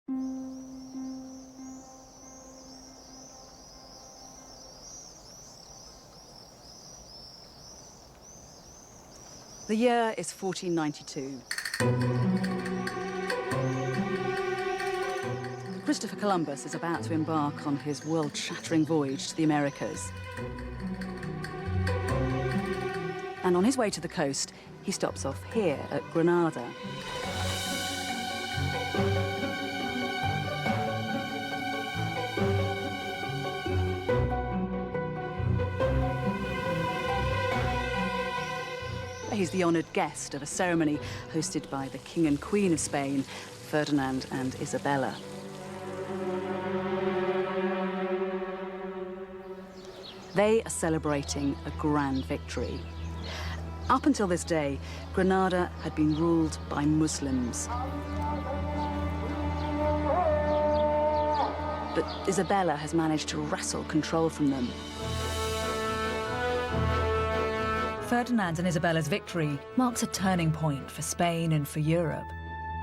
The year is 1492. Christopher Columbus is about to embark on his world-shattering voyage to the Americas. And on his way to the coast, he stops off here at Granada. He's the honoured guest of a ceremony hosted by the King and Queen of Spain, Ferdinand and Isabella. They are celebrating a grand victory. Up until this day, Granada had been ruled by Muslims. But Isabella has managed to wrestle control from them. Ferdinand and Isabella's victory marks a turning point for Spain and for Europe.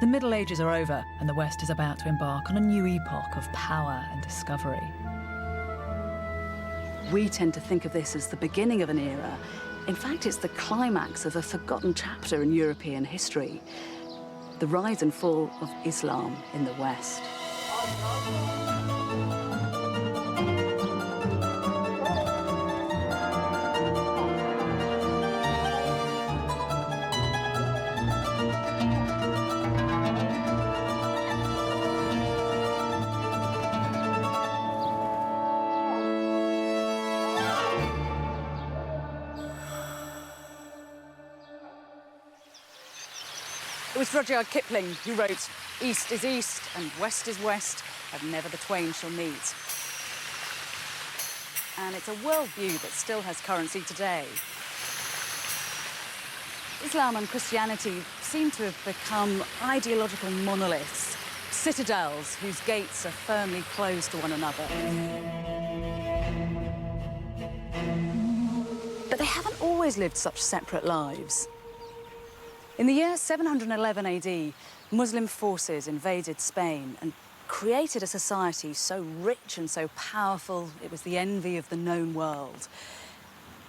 The Middle Ages are over, and the West is about to embark on a new epoch of power and discovery. We tend to think of this as the beginning of an era. In fact, it's the climax of a forgotten chapter in European history, the rise and fall of Islam in the West. It was Rudyard Kipling who wrote, "East is east and west is west, and never the twain shall meet." And it's a worldview that still has currency today. Islam and Christianity seem to have become ideological monoliths, citadels whose gates are firmly closed to one another. But they haven't always lived such separate lives. In the year 711 AD, Muslim forces invaded Spain and created a society so rich and so powerful it was the envy of the known world.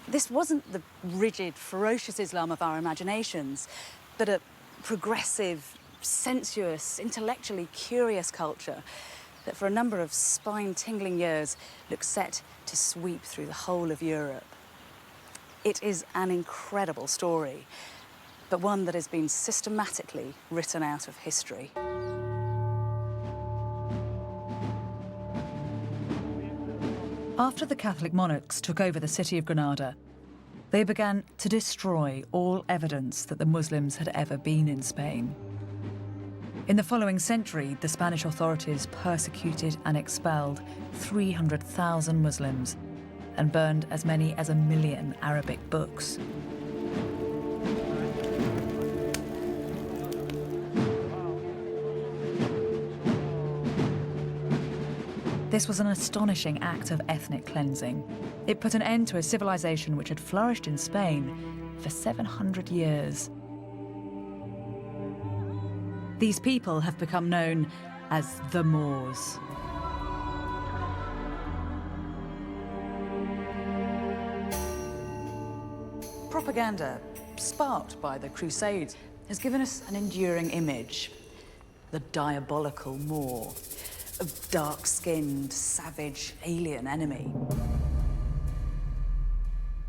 This wasn't the rigid, ferocious Islam of our imaginations, but a progressive, sensuous, intellectually curious culture that for a number of spine-tingling years looked set to sweep through the whole of Europe. It is an incredible story, but one that has been systematically written out of history. After the Catholic monarchs took over the city of Granada, they began to destroy all evidence that the Muslims had ever been in Spain. In the following century, the Spanish authorities persecuted and expelled 300,000 Muslims and burned as many as 1 million Arabic books. This was an astonishing act of ethnic cleansing. It put an end to a civilization which had flourished in Spain for 700 years. These people have become known as the Moors. Propaganda, sparked by the Crusades, has given us an enduring image: the diabolical Moor, a dark-skinned, savage, alien enemy.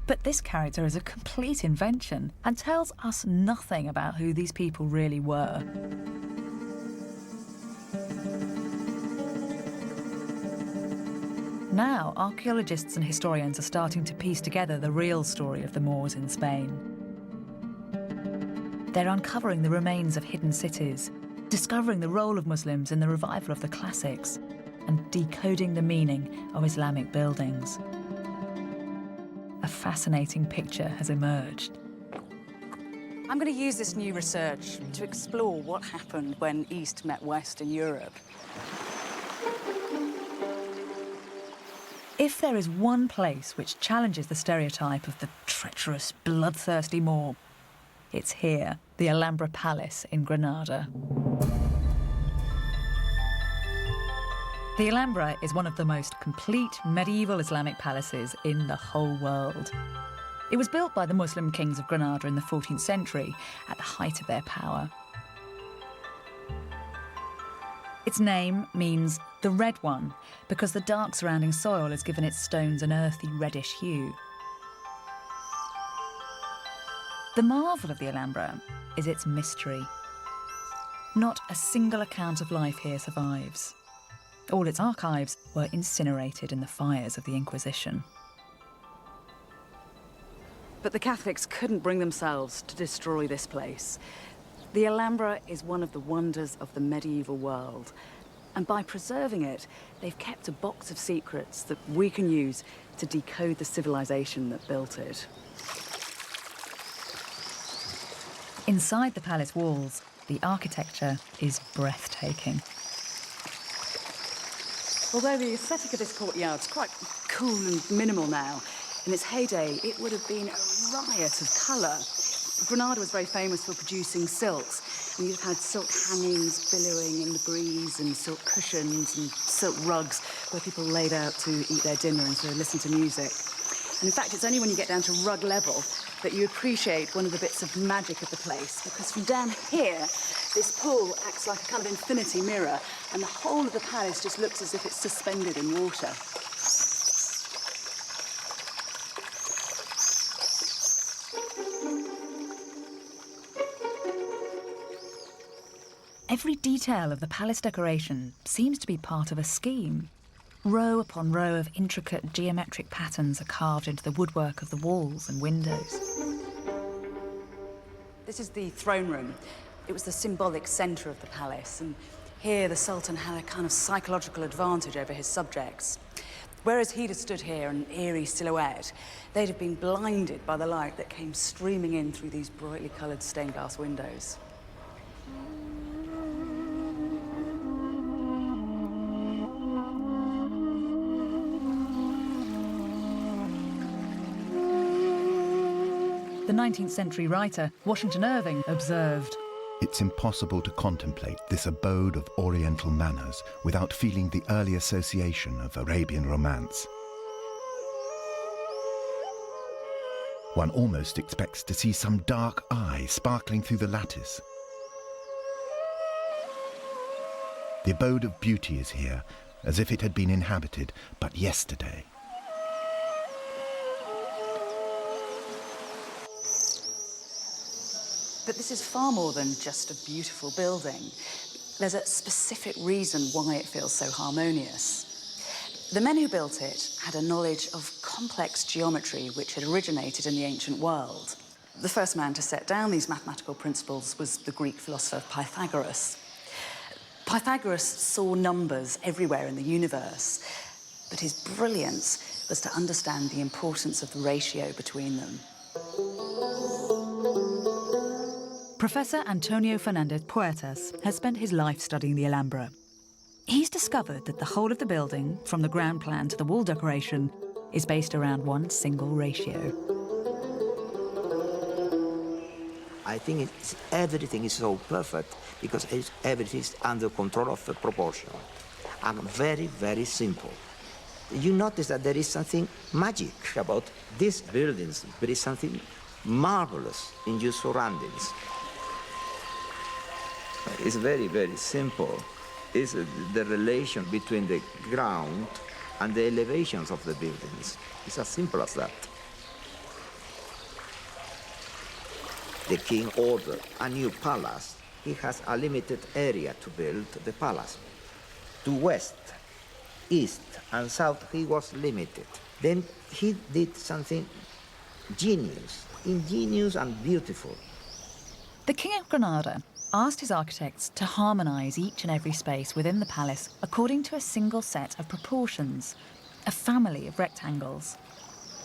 But this character is a complete invention and tells us nothing about who these people really were. Now, archaeologists and historians are starting to piece together the real story of the Moors in Spain. They're uncovering the remains of hidden cities, discovering the role of Muslims in the revival of the classics, and decoding the meaning of Islamic buildings. A fascinating picture has emerged. I'm going to use this new research to explore what happened when East met West in Europe. If there is one place which challenges the stereotype of the treacherous, bloodthirsty Moor, it's here, the Alhambra Palace in Granada. The Alhambra is one of the most complete medieval Islamic palaces in the whole world. It was built by the Muslim kings of Granada in the 14th century at the height of their power. Its name means the red one because the dark surrounding soil has given its stones an earthy reddish hue. The marvel of the Alhambra is its mystery. Not a single account of life here survives. All its archives were incinerated in the fires of the Inquisition. But the Catholics couldn't bring themselves to destroy this place. The Alhambra is one of the wonders of the medieval world. And by preserving it, they've kept a box of secrets that we can use to decode the civilization that built it. Inside the palace walls, the architecture is breathtaking. Although the aesthetic of this courtyard is quite cool and minimal now, in its heyday, it would have been a riot of colour. Granada was very famous for producing silks, and you'd have had silk hangings billowing in the breeze, and silk cushions and silk rugs where people laid out to eat their dinner and to listen to music. And in fact, it's only when you get down to rug level that you appreciate one of the bits of magic of the place, because from down here, this pool acts like a kind of infinity mirror, and the whole of the palace just looks as if it's suspended in water. Every detail of the palace decoration seems to be part of a scheme. Row upon row of intricate geometric patterns are carved into the woodwork of the walls and windows. This is the throne room. It was the symbolic centre of the palace, and here the Sultan had a kind of psychological advantage over his subjects. Whereas he'd have stood here, an eerie silhouette, they'd have been blinded by the light that came streaming in through these brightly coloured stained glass windows. The 19th century writer Washington Irving observed, "It's impossible to contemplate this abode of Oriental manners without feeling the early association of Arabian romance. One almost expects to see some dark eye sparkling through the lattice. The abode of beauty is here, as if it had been inhabited but yesterday." But this is far more than just a beautiful building. There's a specific reason why it feels so harmonious. The men who built it had a knowledge of complex geometry which had originated in the ancient world. The first man to set down these mathematical principles was the Greek philosopher Pythagoras. Pythagoras saw numbers everywhere in the universe, but his brilliance was to understand the importance of the ratio between them. Professor Antonio Fernandez Puertas has spent his life studying the Alhambra. He's discovered that the whole of the building, from the ground plan to the wall decoration, is based around one single ratio. I think everything is so perfect because everything is under control of the proportion and very, very simple. You notice that there is something magic about these buildings. There is something marvelous in your surroundings. It's very, very simple. It's the relation between the ground and the elevations of the buildings. It's as simple as that. The king ordered a new palace. He has a limited area to build the palace. To west, east, and south, he was limited. Then he did something ingenious and beautiful. The King of Granada asked his architects to harmonise each and every space within the palace according to a single set of proportions, a family of rectangles,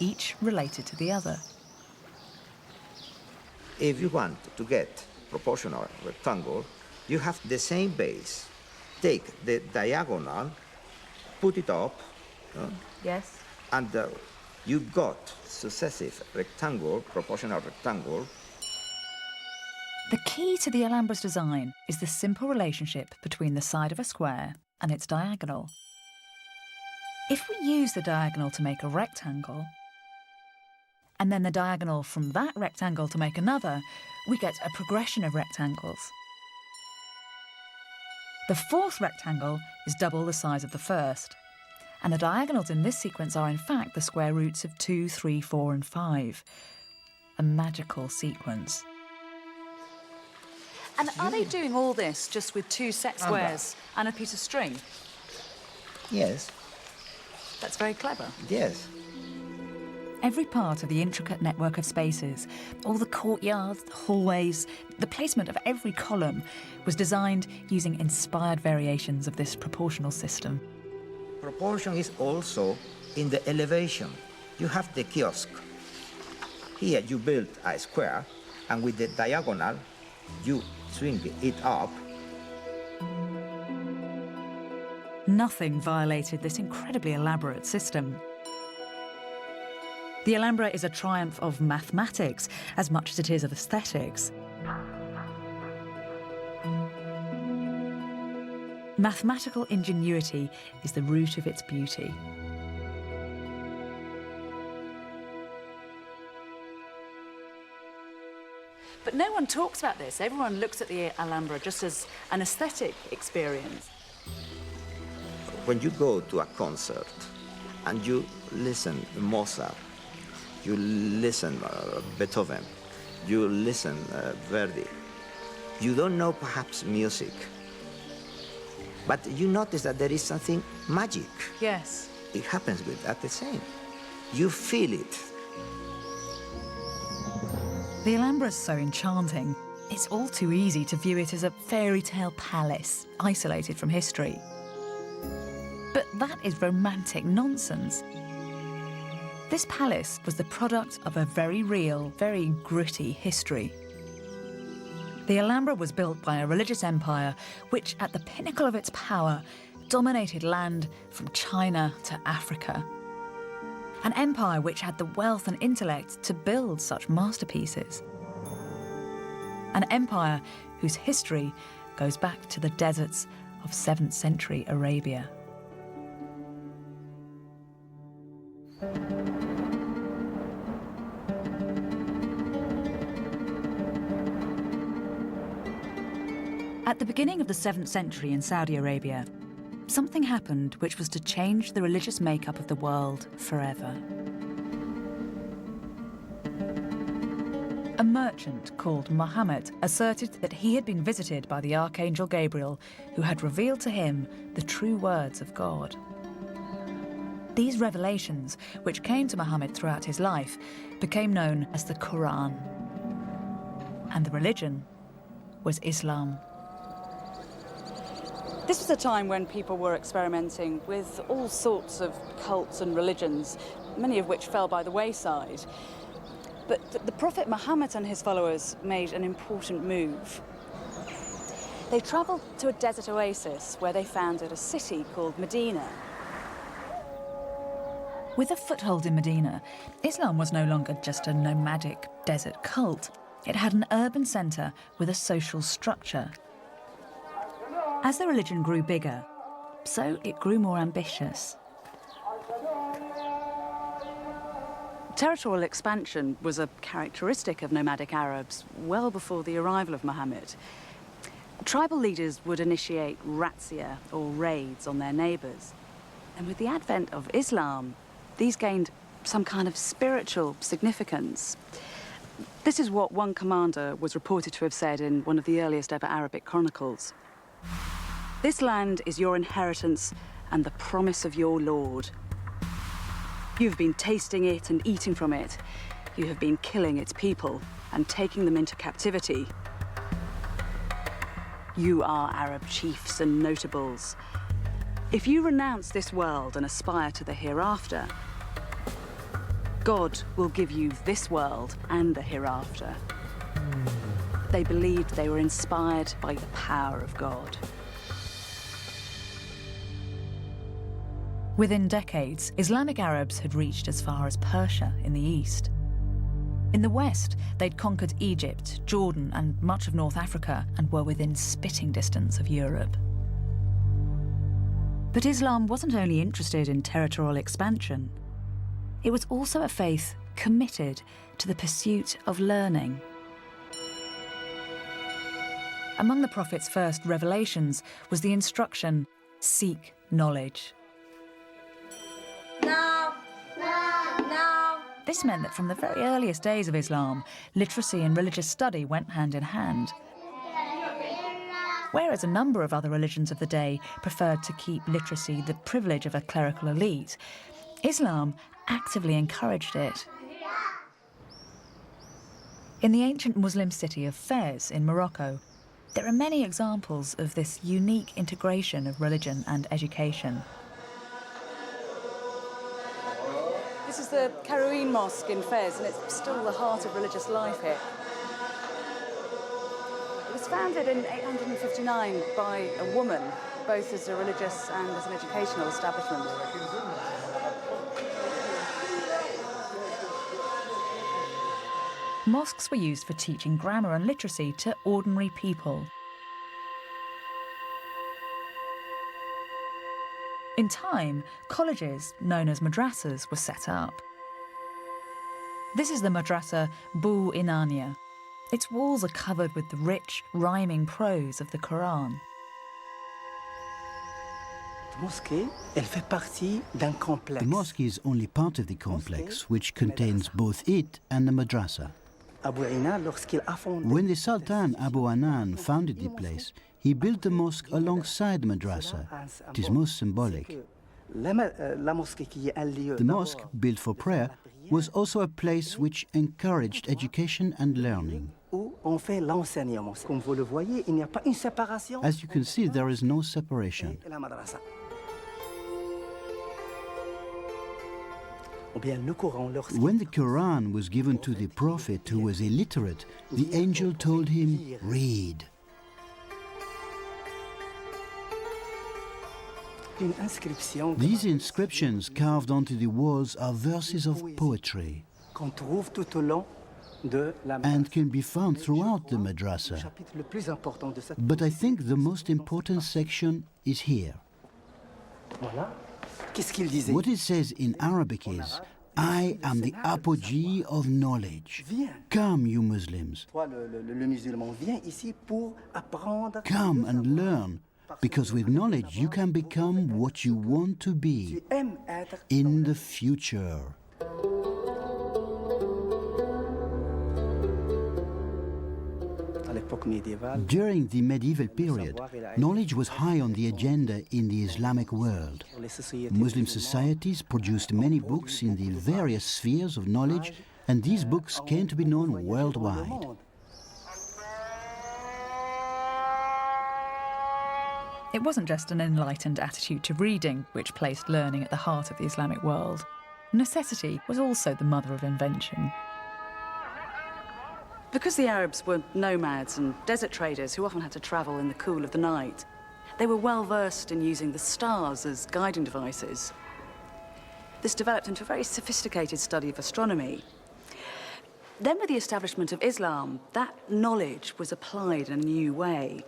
each related to the other. If you want to get proportional rectangle, you have the same base. Take the diagonal, put it up, Yes. and you got successive rectangle, proportional rectangle. The key to the Alhambra's design is the simple relationship between the side of a square and its diagonal. If we use the diagonal to make a rectangle, and then the diagonal from that rectangle to make another, we get a progression of rectangles. The fourth rectangle is double the size of the first, and the diagonals in this sequence are in fact the square roots of 2, 3, 4 and 5. A magical sequence. And are they doing all this just with 2 set squares and a piece of string? Yes. That's very clever. Yes. Every part of the intricate network of spaces, all the courtyards, the hallways, the placement of every column was designed using inspired variations of this proportional system. Proportion is also in the elevation. You have the kiosk. Here you build a square, and with the diagonal, you swing it up. Nothing violated this incredibly elaborate system. The Alhambra is a triumph of mathematics as much as it is of aesthetics. Mathematical ingenuity is the root of its beauty. But no one talks about this. Everyone looks at the Alhambra just as an aesthetic experience. When you go to a concert and you listen to Mozart, you listen Beethoven, you listen Verdi, you don't know perhaps music, but you notice that there is something magic. Yes. It happens with that the same. You feel it. The Alhambra is so enchanting. It's all too easy to view it as a fairy tale palace, isolated from history. But that is romantic nonsense. This palace was the product of a very real, very gritty history. The Alhambra was built by a religious empire which, at the pinnacle of its power, dominated land from China to Africa. An empire which had the wealth and intellect to build such masterpieces. An empire whose history goes back to the deserts of 7th century Arabia. At the beginning of the 7th century in Saudi Arabia, something happened which was to change the religious makeup of the world forever. A merchant called Muhammad asserted that he had been visited by the archangel Gabriel, who had revealed to him the true words of God. These revelations, which came to Muhammad throughout his life, became known as the Quran. And the religion was Islam. This was a time when people were experimenting with all sorts of cults and religions, many of which fell by the wayside. But the Prophet Muhammad and his followers made an important move. They travelled to a desert oasis where they founded a city called Medina. With a foothold in Medina, Islam was no longer just a nomadic desert cult. It had an urban centre with a social structure. As the religion grew bigger, so it grew more ambitious. Territorial expansion was a characteristic of nomadic Arabs well before the arrival of Muhammad. Tribal leaders would initiate razzia, or raids, on their neighbours. And with the advent of Islam, these gained some kind of spiritual significance. This is what one commander was reported to have said in one of the earliest ever Arabic chronicles. "This land is your inheritance and the promise of your Lord. You've been tasting it and eating from it. You have been killing its people and taking them into captivity. You are Arab chiefs and notables. If you renounce this world and aspire to the hereafter, God will give you this world and the hereafter." They believed they were inspired by the power of God. Within decades, Islamic Arabs had reached as far as Persia in the east. In the west, they'd conquered Egypt, Jordan, and much of North Africa, and were within spitting distance of Europe. But Islam wasn't only interested in territorial expansion. It was also a faith committed to the pursuit of learning. Among the Prophet's first revelations was the instruction, seek knowledge. No. This meant that from the very earliest days of Islam, literacy and religious study went hand in hand. Whereas a number of other religions of the day preferred to keep literacy the privilege of a clerical elite, Islam actively encouraged it. In the ancient Muslim city of Fez in Morocco, there are many examples of this unique integration of religion and education. This is the Karouin Mosque in Fez, and it's still the heart of religious life here. It was founded in 859 by a woman, both as a religious and as an educational establishment. Mosques were used for teaching grammar and literacy to ordinary people. In time, colleges, known as madrasas, were set up. This is the madrasa Bu Inania. Its walls are covered with the rich, rhyming prose of the Quran. The mosque is only part of the complex, which contains both it and the madrasa. When the Sultan Abu Anan founded the place, he built the mosque alongside the madrasa. It is most symbolic. The mosque, built for prayer, was also a place which encouraged education and learning. As you can see, there is no separation. When the Quran was given to the Prophet, who was illiterate, the angel told him, read. These inscriptions carved onto the walls are verses of poetry and can be found throughout the madrasa. But I think the most important section is here. What it says in Arabic is, I am the apogee of knowledge. Come, you Muslims. Come and learn, because with knowledge you can become what you want to be in the future. During the medieval period, knowledge was high on the agenda in the Islamic world. Muslim societies produced many books in the various spheres of knowledge, and these books came to be known worldwide. It wasn't just an enlightened attitude to reading which placed learning at the heart of the Islamic world. Necessity was also the mother of invention. Because the Arabs were nomads and desert traders who often had to travel in the cool of the night, they were well versed in using the stars as guiding devices. This developed into a very sophisticated study of astronomy. Then with the establishment of Islam, that knowledge was applied in a new way.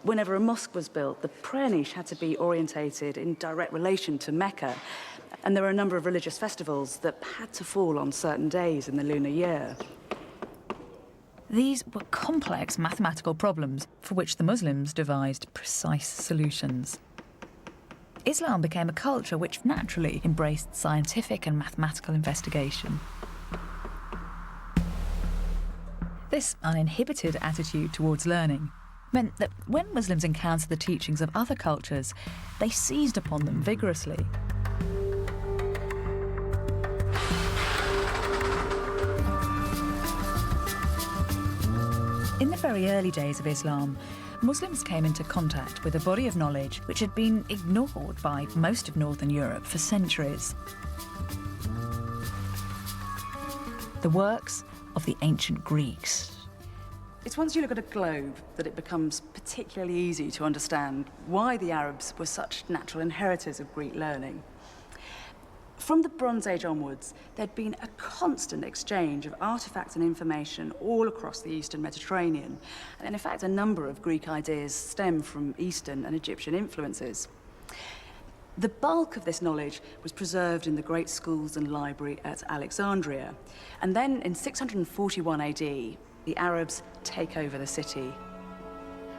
Whenever a mosque was built, the prayer niche had to be orientated in direct relation to Mecca, and there were a number of religious festivals that had to fall on certain days in the lunar year. These were complex mathematical problems for which the Muslims devised precise solutions. Islam became a culture which naturally embraced scientific and mathematical investigation. This uninhibited attitude towards learning meant that when Muslims encountered the teachings of other cultures, they seized upon them vigorously. In the very early days of Islam, Muslims came into contact with a body of knowledge which had been ignored by most of Northern Europe for centuries. The works of the ancient Greeks. It's once you look at a globe that it becomes particularly easy to understand why the Arabs were such natural inheritors of Greek learning. From the Bronze Age onwards, there'd been a constant exchange of artifacts and information all across the Eastern Mediterranean. And in fact, a number of Greek ideas stem from Eastern and Egyptian influences. The bulk of this knowledge was preserved in the great schools and library at Alexandria. And then in 641 AD, the Arabs take over the city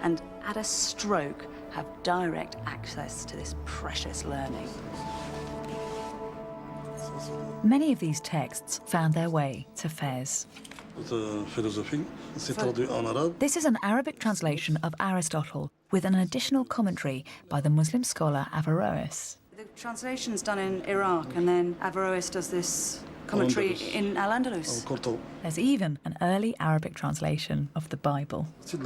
and at a stroke have direct access to this precious learning. Many of these texts found their way to Fez. This is an Arabic translation of Aristotle with an additional commentary by the Muslim scholar Averroes. The translation's done in Iraq, and then Averroes does this commentary in Al-Andalus. There's even an early Arabic translation of the Bible. So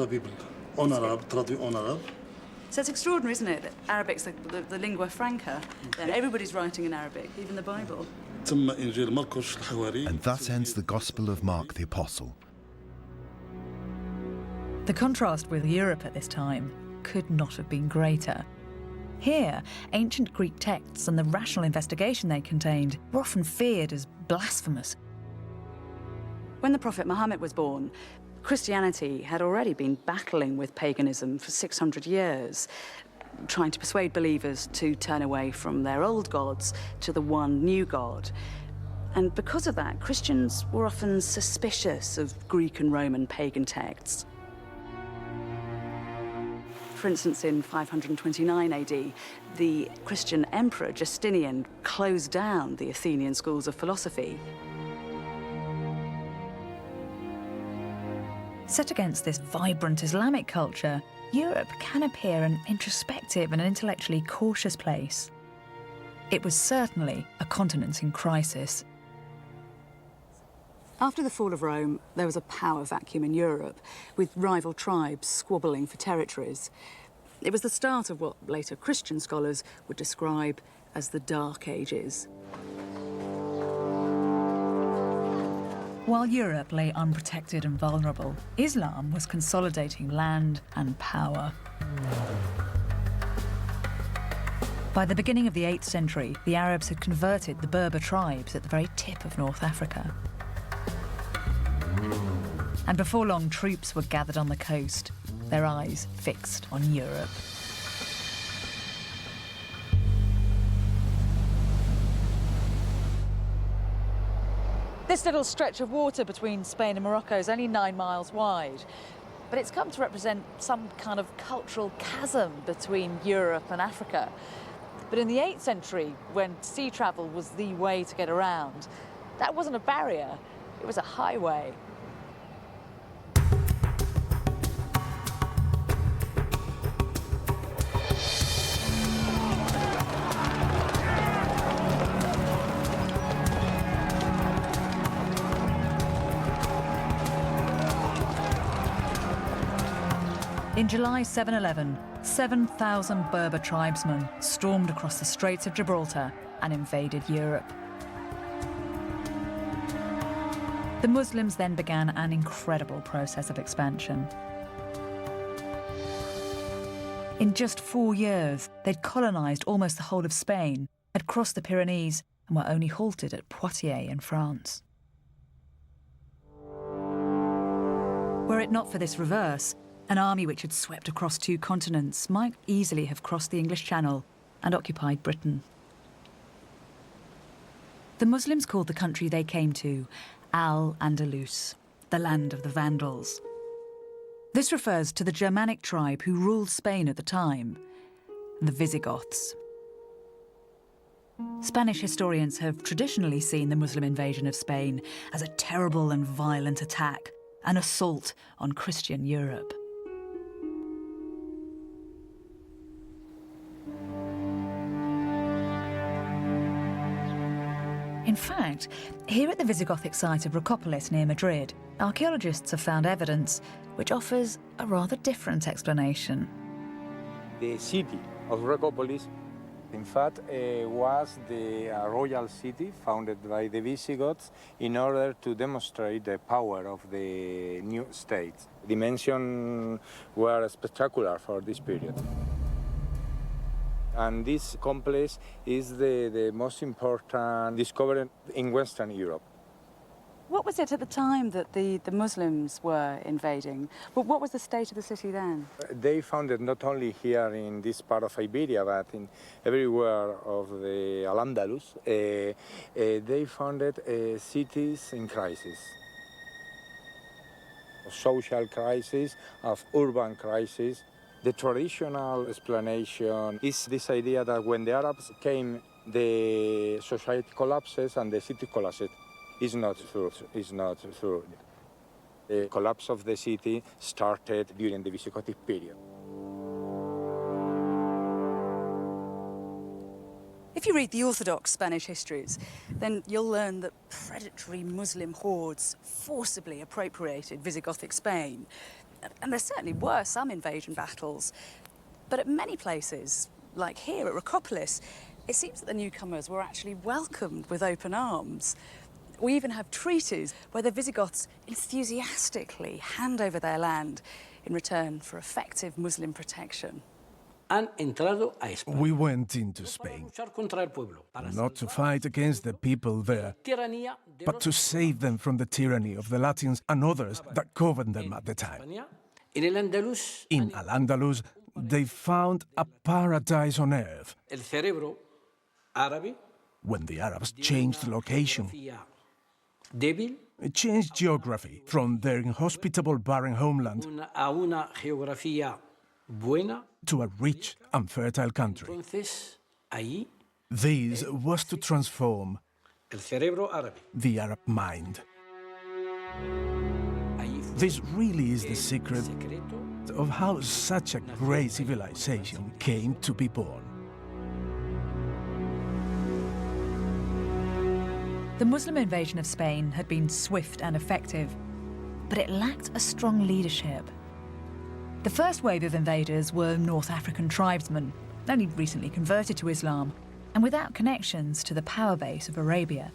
it's extraordinary, isn't it, that Arabic's the lingua franca, and everybody's writing in Arabic, even the Bible. And thus ends the Gospel of Mark the Apostle. The contrast with Europe at this time could not have been greater. Here, ancient Greek texts and the rational investigation they contained were often feared as blasphemous. When the Prophet Muhammad was born, Christianity had already been battling with paganism for 600 years, trying to persuade believers to turn away from their old gods to the one new God. And because of that, Christians were often suspicious of Greek and Roman pagan texts. For instance, in 529 AD, the Christian emperor Justinian closed down the Athenian schools of philosophy. Set against this vibrant Islamic culture, Europe can appear an introspective and intellectually cautious place. It was certainly a continent in crisis. After the fall of Rome, there was a power vacuum in Europe, with rival tribes squabbling for territories. It was the start of what later Christian scholars would describe as the Dark Ages. While Europe lay unprotected and vulnerable, Islam was consolidating land and power. By the beginning of the 8th century, the Arabs had converted the Berber tribes at the very tip of North Africa. And before long, troops were gathered on the coast, their eyes fixed on Europe. This little stretch of water between Spain and Morocco is only 9 miles wide, but it's come to represent some kind of cultural chasm between Europe and Africa. But in the 8th century, when sea travel was the way to get around, that wasn't a barrier, it was a highway. In July 711, 7,000 Berber tribesmen stormed across the Straits of Gibraltar and invaded Europe. The Muslims then began an incredible process of expansion. In just 4 years, they'd colonised almost the whole of Spain, had crossed the Pyrenees, and were only halted at Poitiers in France. Were it not for this reverse, an army which had swept across 2 continents might easily have crossed the English Channel and occupied Britain. The Muslims called the country they came to Al-Andalus, the land of the Vandals. This refers to the Germanic tribe who ruled Spain at the time, the Visigoths. Spanish historians have traditionally seen the Muslim invasion of Spain as a terrible and violent attack, an assault on Christian Europe. In fact, here at the Visigothic site of Remarkably near Madrid, archaeologists have found evidence which offers a rather different explanation. The city of Remarkably, in fact, was the royal city founded by the Visigoths in order to demonstrate the power of the new state. Dimensions were spectacular for this period. And this complex is the most important discovery in Western Europe. What was it at the time that the Muslims were invading? What was the state of the city then? They founded not only here in this part of Iberia, but in everywhere of the Al-Andalus. They founded cities in crisis. Social crisis, of urban crisis. The traditional explanation is this idea that when the Arabs came, the society collapses and the city collapses. It's not true. It's not true. The collapse of the city started during the Visigothic period. If you read the Orthodox Spanish histories, then you'll learn that predatory Muslim hordes forcibly appropriated Visigothic Spain. And there certainly were some invasion battles. But at many places, like here at Remarkably, it seems that the newcomers were actually welcomed with open arms. We even have treaties where the Visigoths enthusiastically hand over their land in return for effective Muslim protection. We went into Spain, not to fight against the people there, but to save them from the tyranny of the Latins and others that governed them at the time. In Al-Andalus, they found a paradise on earth. When the Arabs changed location, it changed geography from their inhospitable barren homeland to a rich and fertile country. This was to transform the Arab mind. This really is the secret of how such a great civilization came to be born. The Muslim invasion of Spain had been swift and effective, but it lacked a strong leadership. The first wave of invaders were North African tribesmen, only recently converted to Islam, and without connections to the power base of Arabia.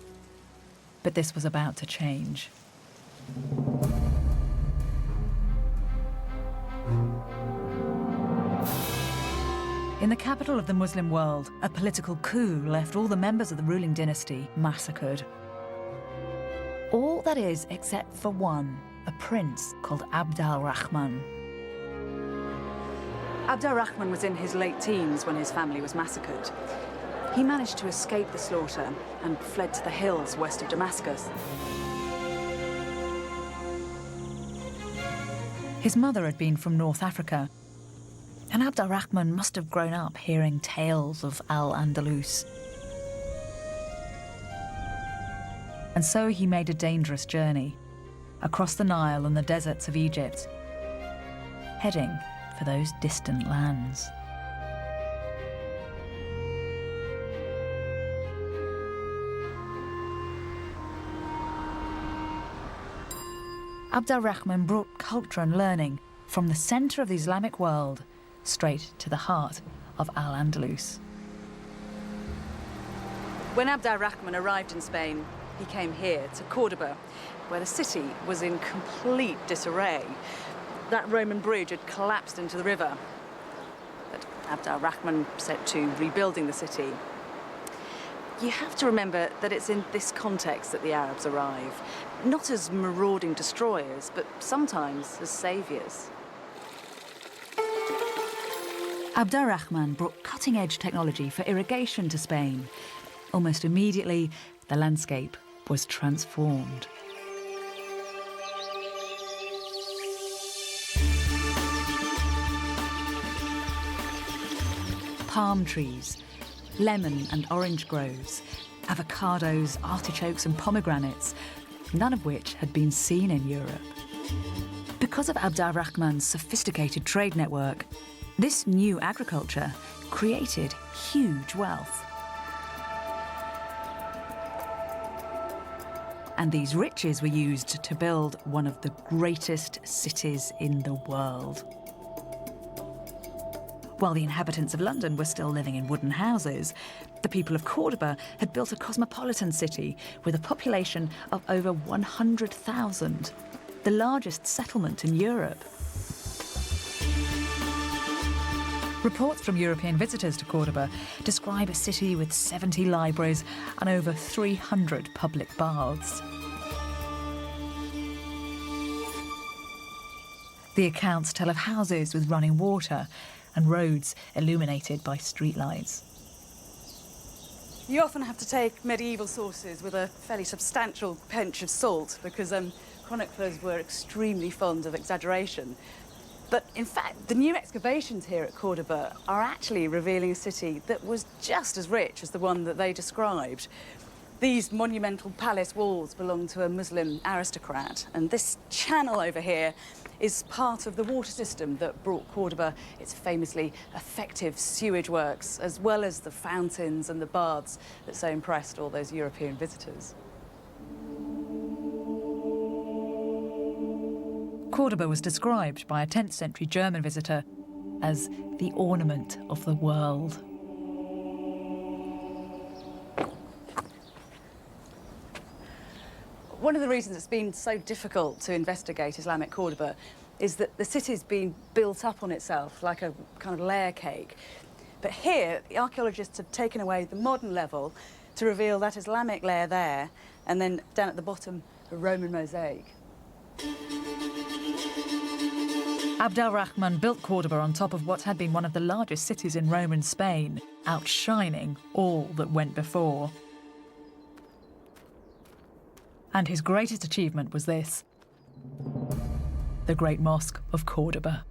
But this was about to change. In the capital of the Muslim world, a political coup left all the members of the ruling dynasty massacred. All that is except for one, a prince called Abd al-Rahman. Abd al-Rahman was in his late teens when his family was massacred. He managed to escape the slaughter and fled to the hills west of Damascus. His mother had been from North Africa, and Abd al-Rahman must have grown up hearing tales of Al-Andalus. And so he made a dangerous journey across the Nile and the deserts of Egypt, heading for those distant lands. Abd al-Rahman brought culture and learning from the center of the Islamic world straight to the heart of Al-Andalus. When Abd al-Rahman arrived in Spain, he came here to Cordoba, where the city was in complete disarray. That Roman bridge had collapsed into the river. But Abd al-Rahman set to rebuilding the city. You have to remember that it's in this context that the Arabs arrive, not as marauding destroyers, but sometimes as saviors. Abd al-Rahman brought cutting-edge technology for irrigation to Spain. Almost immediately, the landscape was transformed. Palm trees, lemon and orange groves, avocados, artichokes and pomegranates, none of which had been seen in Europe. Because of Abd al-Rahman's sophisticated trade network, this new agriculture created huge wealth. And these riches were used to build one of the greatest cities in the world. While the inhabitants of London were still living in wooden houses, the people of Cordoba had built a cosmopolitan city with a population of over 100,000, the largest settlement in Europe. Reports from European visitors to Cordoba describe a city with 70 libraries and over 300 public baths. The accounts tell of houses with running water and roads illuminated by streetlights. You often have to take medieval sources with a fairly substantial pinch of salt because chroniclers were extremely fond of exaggeration. But in fact, the new excavations here at Cordoba are actually revealing a city that was just as rich as the one that they described. These monumental palace walls belong to a Muslim aristocrat, and this channel over here is part of the water system that brought Cordoba its famously effective sewage works, as well as the fountains and the baths that so impressed all those European visitors. Cordoba was described by a 10th century German visitor as the ornament of the world. One of the reasons it's been so difficult to investigate Islamic Cordoba is that the city's been built up on itself like a kind of layer cake. But here, the archaeologists have taken away the modern level to reveal that Islamic layer there, and then down at the bottom, a Roman mosaic. Abd al-Rahman built Cordoba on top of what had been one of the largest cities in Roman Spain, outshining all that went before. And his greatest achievement was this: the Great Mosque of Cordoba.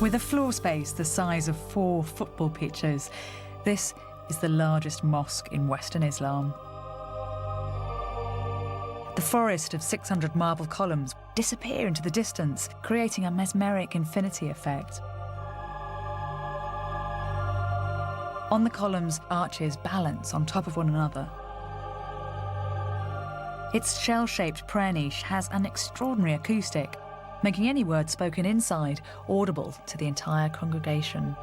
With a floor space the size of 4 football pitches, this is the largest mosque in Western Islam. The forest of 600 marble columns disappear into the distance, creating a mesmeric infinity effect. On the columns, arches balance on top of one another. Its shell-shaped prayer niche has an extraordinary acoustic, making any word spoken inside audible to the entire congregation.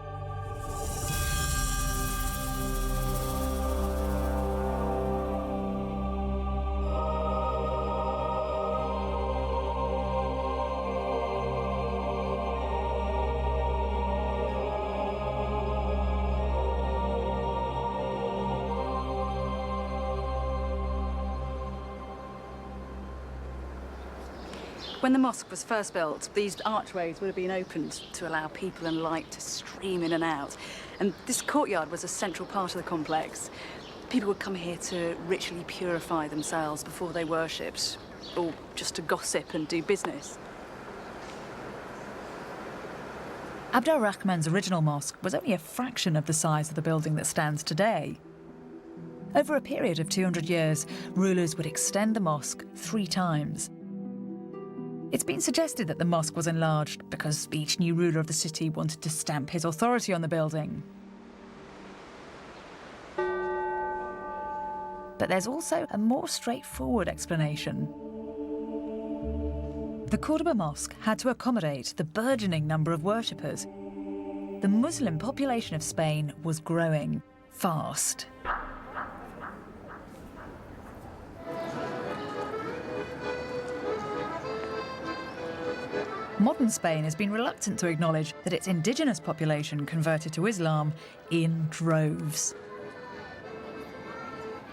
When the mosque was first built, these archways would have been opened to allow people and light to stream in and out. And this courtyard was a central part of the complex. People would come here to ritually purify themselves before they worshipped, or just to gossip and do business. Abd al-Rahman's original mosque was only a fraction of the size of the building that stands today. Over a period of 200 years, rulers would extend the mosque 3 times. It's been suggested that the mosque was enlarged because each new ruler of the city wanted to stamp his authority on the building. But there's also a more straightforward explanation. The Cordoba Mosque had to accommodate the burgeoning number of worshippers. The Muslim population of Spain was growing fast. Modern Spain has been reluctant to acknowledge that its indigenous population converted to Islam in droves.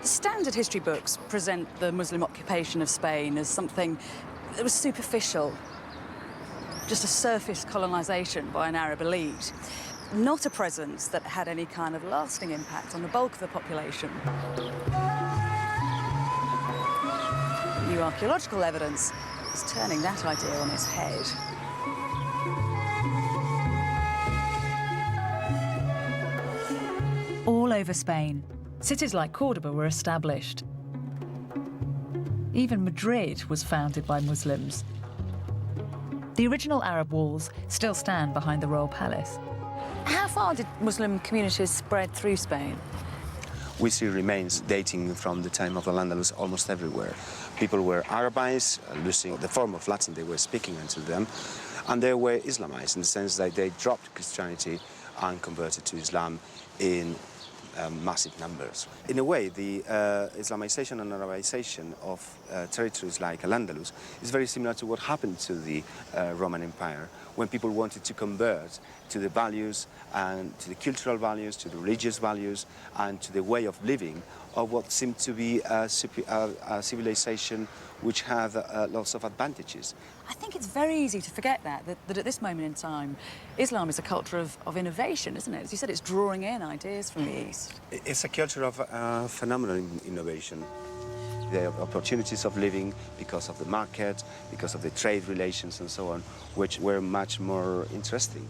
The standard history books present the Muslim occupation of Spain as something that was superficial, just a surface colonisation by an Arab elite, not a presence that had any kind of lasting impact on the bulk of the population. New archaeological evidence is turning that idea on its head. All over Spain, cities like Cordoba were established. Even Madrid was founded by Muslims. The original Arab walls still stand behind the royal palace. How far did Muslim communities spread through Spain? We see remains dating from the time of Al-Andalus almost everywhere. People were Arabized, losing the form of Latin they were speaking until then, And they were Islamized in the sense that they dropped Christianity and converted to Islam in massive numbers. In a way, the Islamization and Arabization of territories like Al-Andalus is very similar to what happened to the Roman Empire when people wanted to convert to the values and to the cultural values, to the religious values, and to the way of living of what seemed to be a civilization which had lots of advantages. I think it's very easy to forget that at this moment in time, Islam is a culture of innovation, isn't it? As you said, it's drawing in ideas from the East. It's a culture of phenomenal innovation. The opportunities of living because of the market, because of the trade relations and so on, which were much more interesting.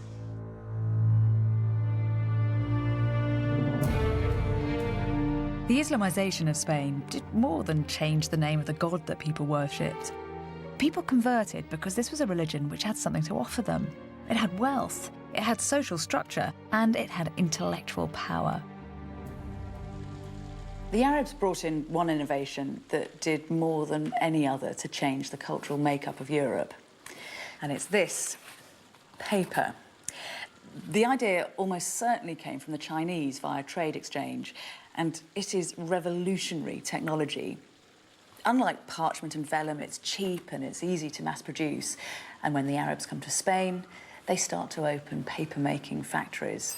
The Islamization of Spain did more than change the name of the god that people worshipped. People converted because this was a religion which had something to offer them. It had wealth, it had social structure, and it had intellectual power. The Arabs brought in one innovation that did more than any other to change the cultural makeup of Europe. And it's this, paper. The idea almost certainly came from the Chinese via trade exchange, and it is revolutionary technology. Unlike parchment and vellum, it's cheap and it's easy to mass produce. And when the Arabs come to Spain, they start to open paper-making factories.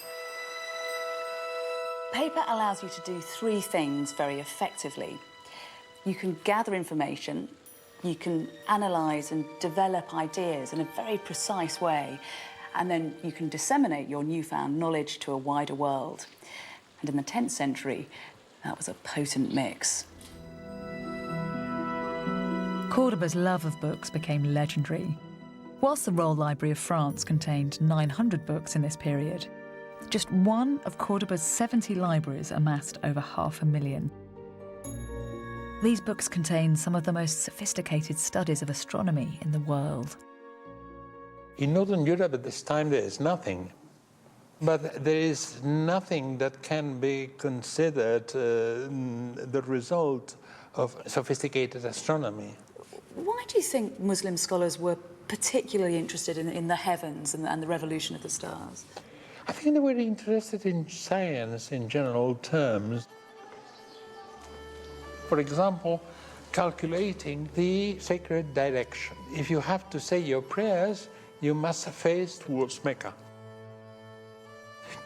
Paper allows you to do three things very effectively. You can gather information, you can analyse and develop ideas in a very precise way, and then you can disseminate your newfound knowledge to a wider world. And in the 10th century, that was a potent mix. Cordoba's love of books became legendary. Whilst the Royal Library of France contained 900 books in this period, just one of Cordoba's 70 libraries amassed over 500,000. These books contain some of the most sophisticated studies of astronomy in the world. In Northern Europe at this time there is nothing, but there is nothing that can be considered the result of sophisticated astronomy. Why do you think Muslim scholars were particularly interested in the heavens and the revolution of the stars? I think they were interested in science in general terms. For example, calculating the sacred direction. If you have to say your prayers, you must face towards Mecca.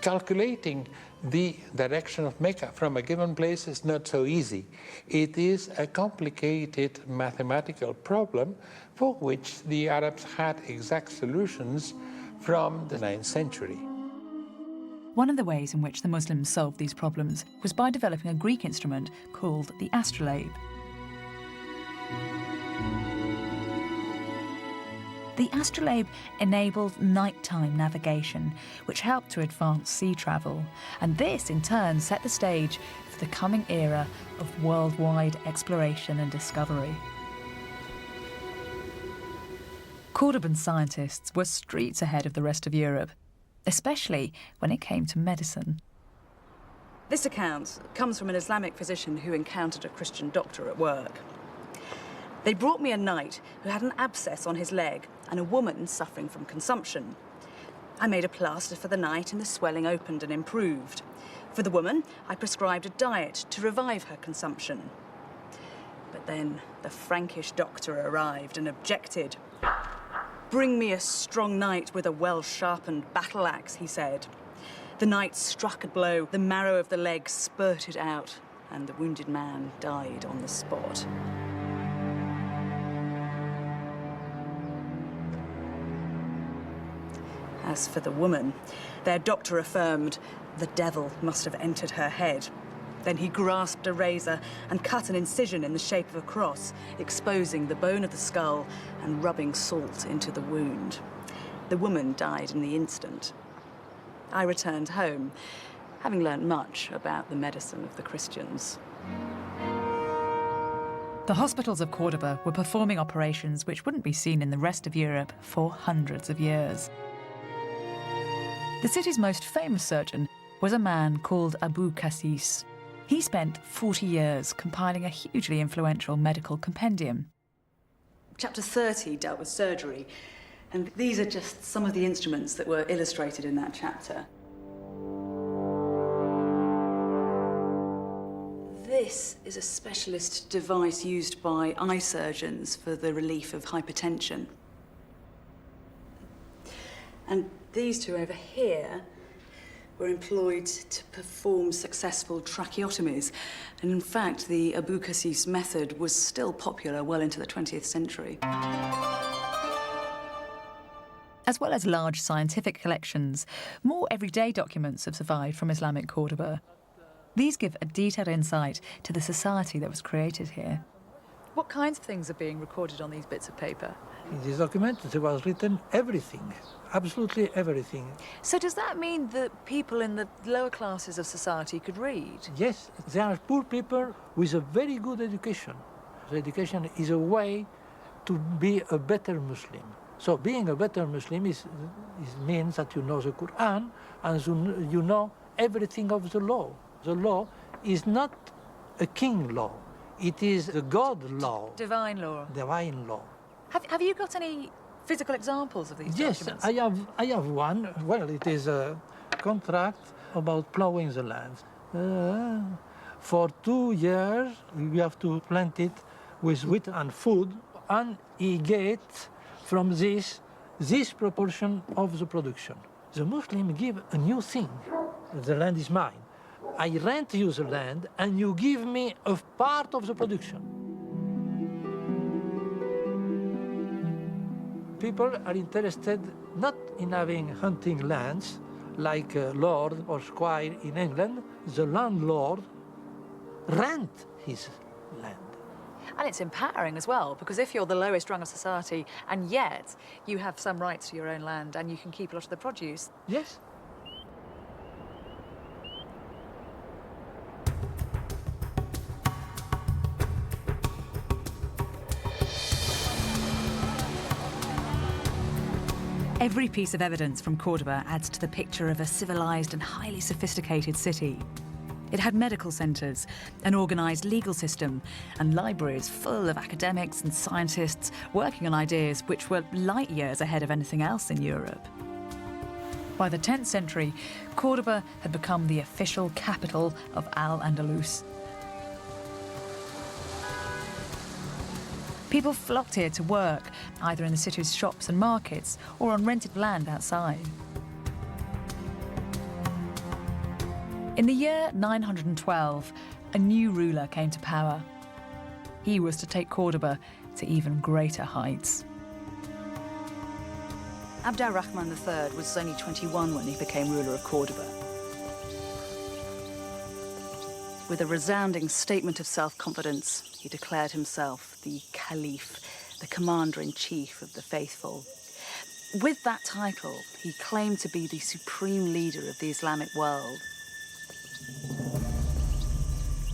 Calculating the direction of Mecca from a given place is not so easy. It is a complicated mathematical problem for which the Arabs had exact solutions from the 9th century. One of the ways in which the Muslims solved these problems was by developing a Greek instrument called the astrolabe. The astrolabe enabled nighttime navigation, which helped to advance sea travel, and this in turn set the stage for the coming era of worldwide exploration and discovery. Cordoban scientists were streets ahead of the rest of Europe, especially when it came to medicine. This account comes from an Islamic physician who encountered a Christian doctor at work. They brought me a knight who had an abscess on his leg and a woman suffering from consumption. I made a plaster for the knight and the swelling opened and improved. For the woman, I prescribed a diet to revive her consumption. But then the Frankish doctor arrived and objected. "Bring me a strong knight with a well-sharpened battle axe," he said. The knight struck a blow, the marrow of the leg spurted out, and the wounded man died on the spot. As for the woman, their doctor affirmed the devil must have entered her head. Then he grasped a razor and cut an incision in the shape of a cross, exposing the bone of the skull and rubbing salt into the wound. The woman died in the instant. I returned home, having learnt much about the medicine of the Christians. The hospitals of Cordoba were performing operations which wouldn't be seen in the rest of Europe for hundreds of years. The city's most famous surgeon was a man called Abu Qasis. He spent 40 years compiling a hugely influential medical compendium. Chapter 30 dealt with surgery. And these are just some of the instruments that were illustrated in that chapter. This is a specialist device used by eye surgeons for the relief of hypertension. And these two over here were employed to perform successful tracheotomies. And in fact, the Abu Qasis method was still popular well into the 20th century. As well as large scientific collections, more everyday documents have survived from Islamic Cordoba. These give a detailed insight to the society that was created here. What kinds of things are being recorded on these bits of paper? In this document, there was written everything, absolutely everything. So does that mean that people in the lower classes of society could read? Yes, there are poor people with a very good education. The education is a way to be a better Muslim. So being a better Muslim means that you know the Quran and you know everything of the law. The law is not a king law. It is a God law. Divine law. Divine law. Have you got any physical examples of these documents? Yes, I have one. Well, it is a contract about plowing the land. For 2 years, we have to plant it with wheat and food, and he gets from this proportion of the production. The Muslim give a new thing. The land is mine. I rent you the land, and you give me a part of the production. People are interested not in having hunting lands like a lord or squire in England. The landlord rent his land. And it's empowering as well, because if you're the lowest rung of society and yet you have some rights to your own land and you can keep a lot of the produce. Yes. Every piece of evidence from Cordoba adds to the picture of a civilized and highly sophisticated city. It had medical centres, an organised legal system, and libraries full of academics and scientists working on ideas which were light years ahead of anything else in Europe. By the 10th century, Cordoba had become the official capital of Al-Andalus. People flocked here to work, either in the city's shops and markets or on rented land outside. In the year 912, a new ruler came to power. He was to take Cordoba to even greater heights. Abd al-Rahman III was only 21 when he became ruler of Cordoba. With a resounding statement of self-confidence, he declared himself the Caliph, the commander-in-chief of the faithful. With that title, he claimed to be the supreme leader of the Islamic world.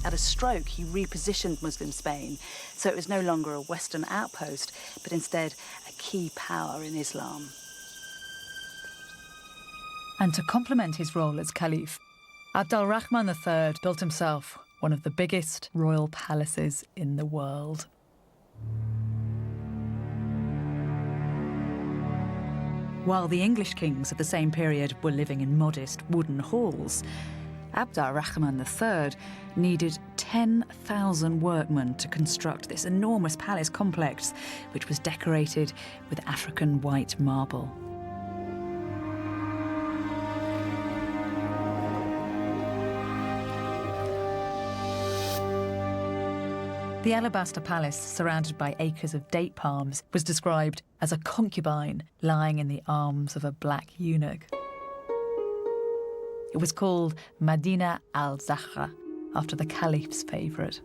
At a stroke, he repositioned Muslim Spain, so it was no longer a Western outpost, but instead a key power in Islam. And to complement his role as Caliph, Abd al-Rahman III built himself one of the biggest royal palaces in the world. While the English kings of the same period were living in modest wooden halls, Abd al-Rahman III needed 10,000 workmen to construct this enormous palace complex, which was decorated with African white marble. The alabaster palace, surrounded by acres of date palms, was described as a concubine lying in the arms of a black eunuch. It was called Medina al-Zahra, after the Caliph's favourite.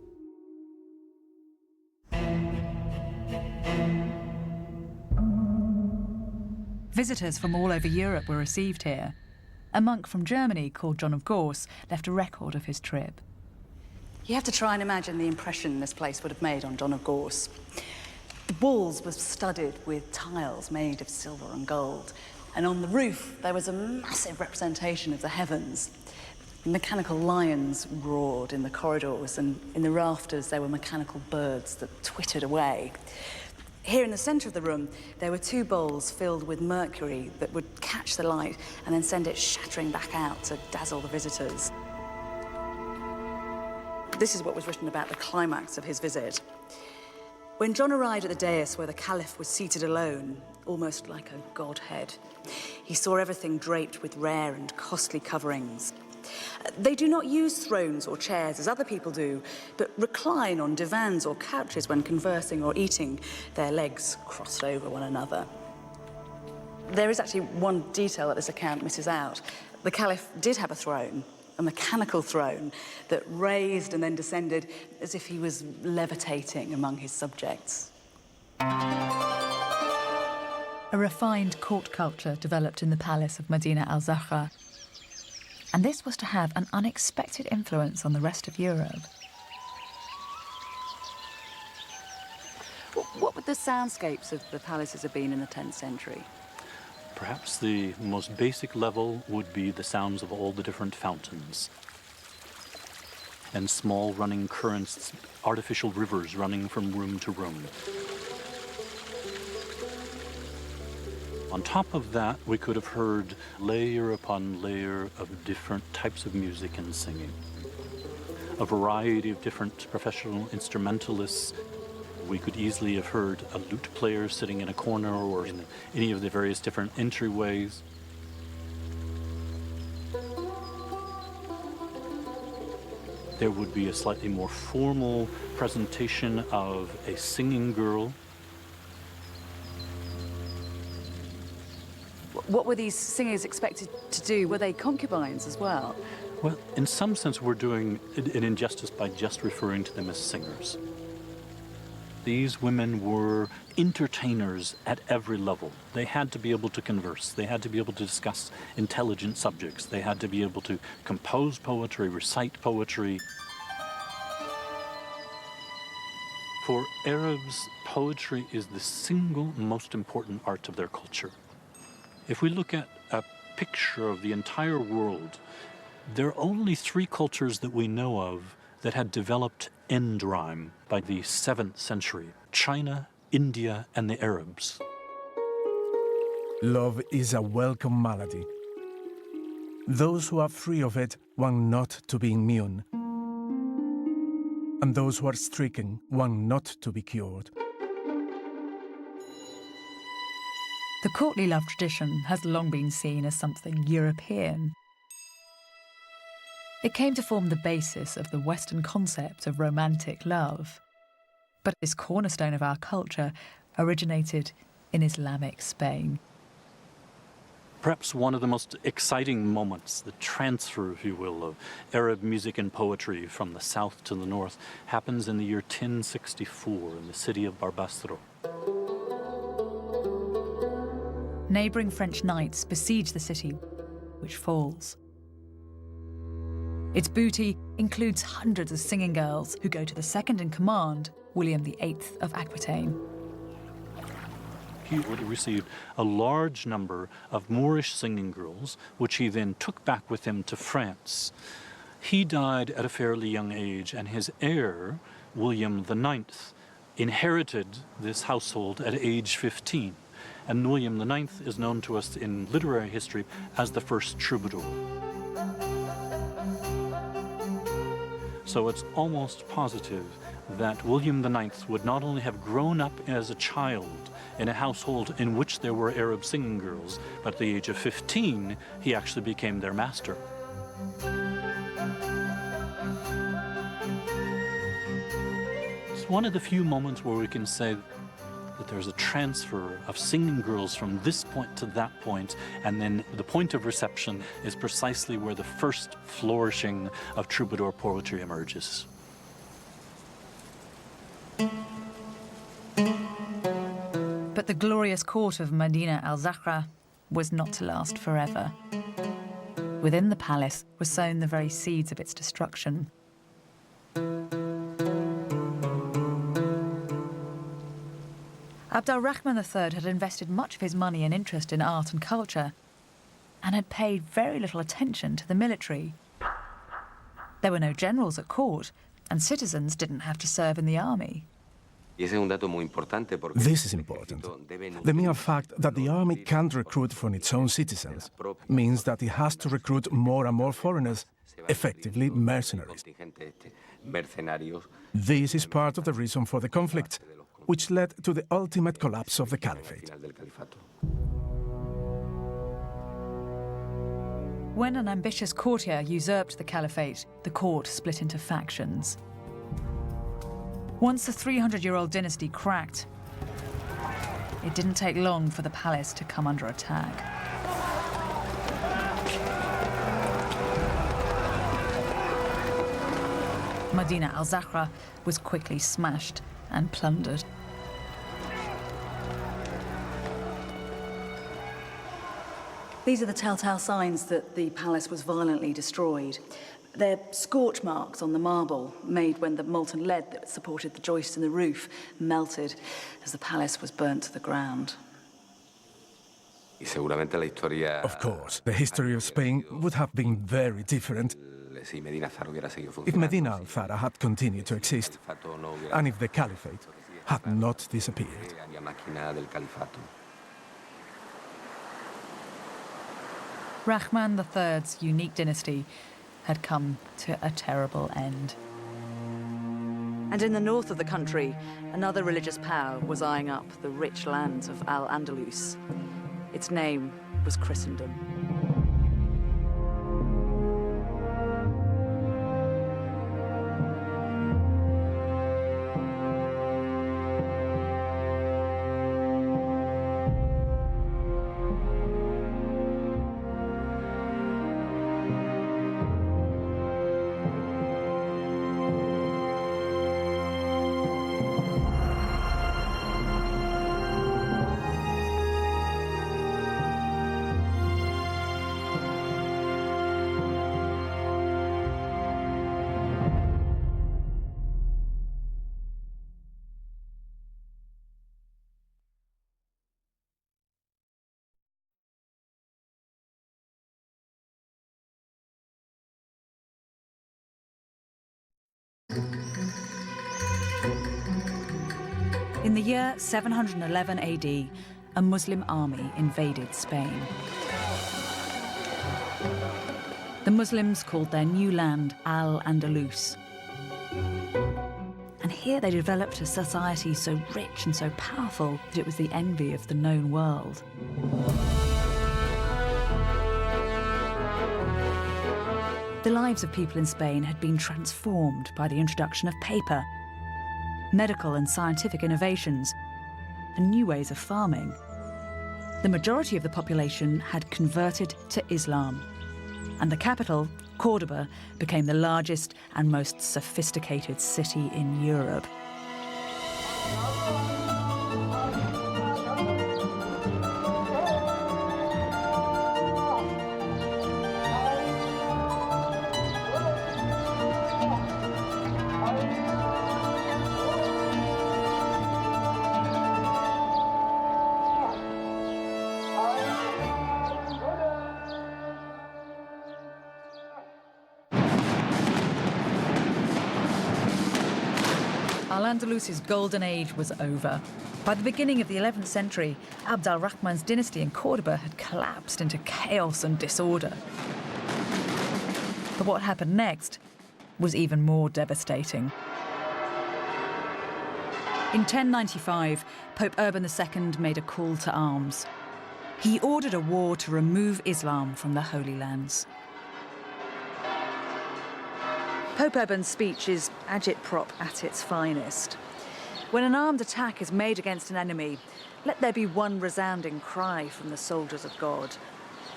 Visitors from all over Europe were received here. A monk from Germany called John of Gauss left a record of his trip. You have to try and imagine the impression this place would have made on John of Gauss. The walls were studded with tiles made of silver and gold, and on the roof there was a massive representation of the heavens. Mechanical lions roared in the corridors, and in the rafters there were mechanical birds that twittered away. Here in the centre of the room, there were 2 bowls filled with mercury that would catch the light and then send it shattering back out to dazzle the visitors. This is what was written about the climax of his visit. When John arrived at the dais where the Caliph was seated alone, almost like a godhead, he saw everything draped with rare and costly coverings. They do not use thrones or chairs as other people do, but recline on divans or couches when conversing or eating, their legs crossed over one another. There is actually one detail that this account misses out. The Caliph did have a throne, a mechanical throne that raised and then descended as if he was levitating among his subjects. A refined court culture developed in the palace of Medina al-Zahra, and this was to have an unexpected influence on the rest of Europe. What would the soundscapes of the palaces have been in the 10th century? Perhaps the most basic level would be the sounds of all the different fountains and small running currents, artificial rivers running from room to room. On top of that, we could have heard layer upon layer of different types of music and singing. A variety of different professional instrumentalists. We could easily have heard a lute player sitting in a corner or in any of the various different entryways. There would be a slightly more formal presentation of a singing girl. What were these singers expected to do? Were they concubines as well? Well, in some sense, we're doing an injustice by just referring to them as singers. These women were entertainers at every level. They had to be able to converse. They had to be able to discuss intelligent subjects. They had to be able to compose poetry, recite poetry. For Arabs, poetry is the single most important art of their culture. If we look at a picture of the entire world, there are only 3 cultures that we know of that had developed end rhyme by the 7th century: China, India, and the Arabs. Love is a welcome malady. Those who are free of it want not to be immune, and those who are stricken want not to be cured. The courtly love tradition has long been seen as something European. It came to form the basis of the Western concept of romantic love. But this cornerstone of our culture originated in Islamic Spain. Perhaps one of the most exciting moments, the transfer, if you will, of Arab music and poetry from the south to the north, happens in the year 1064 in the city of Barbastro. Neighbouring French knights besiege the city, which falls. Its booty includes hundreds of singing girls who go to the second-in-command, William VIII of Aquitaine. He would have received a large number of Moorish singing girls, which he then took back with him to France. He died at a fairly young age, and his heir, William IX, inherited this household at age 15. And William IX is known to us in literary history as the first troubadour. So it's almost positive that William IX would not only have grown up as a child in a household in which there were Arab singing girls, but at the age of 15, he actually became their master. It's one of the few moments where we can say that there's a transfer of singing girls from this point to that point, and then the point of reception is precisely where the first flourishing of troubadour poetry emerges. But the glorious court of Medina al-Zahra was not to last forever. Within the palace were sown the very seeds of its destruction. Abd al-Rahman III had invested much of his money and interest in art and culture, and had paid very little attention to the military. There were no generals at court, and citizens didn't have to serve in the army. This is important. The mere fact that the army can't recruit from its own citizens means that it has to recruit more and more foreigners, effectively mercenaries. This is part of the reason for the conflict, which led to the ultimate collapse of the caliphate. When an ambitious courtier usurped the caliphate, the court split into factions. Once the 300-year-old dynasty cracked, it didn't take long for the palace to come under attack. Medina al-Zahra was quickly smashed and plundered. These are the telltale signs that the palace was violently destroyed. They're scorch marks on the marble made when the molten lead that supported the joists in the roof melted as the palace was burnt to the ground. Of course, the history of Spain would have been very different if Medina al-Zahra had continued to exist, and if the caliphate had not disappeared. Rahman III's unique dynasty had come to a terrible end. And in the north of the country, another religious power was eyeing up the rich lands of Al-Andalus. Its name was Christendom. In the year 711 AD, a Muslim army invaded Spain. The Muslims called their new land Al-Andalus. And here they developed a society so rich and so powerful that it was the envy of the known world. The lives of people in Spain had been transformed by the introduction of paper, medical and scientific innovations, and new ways of farming. The majority of the population had converted to Islam, and the capital, Cordoba, became the largest and most sophisticated city in Europe. Al-Andalus's golden age was over. By the beginning of the 11th century, Abd al-Rahman's dynasty in Cordoba had collapsed into chaos and disorder. But what happened next was even more devastating. In 1095, Pope Urban II made a call to arms. He ordered a war to remove Islam from the Holy Lands. Pope Urban's speech is agitprop at its finest. When an armed attack is made against an enemy, let there be one resounding cry from the soldiers of God.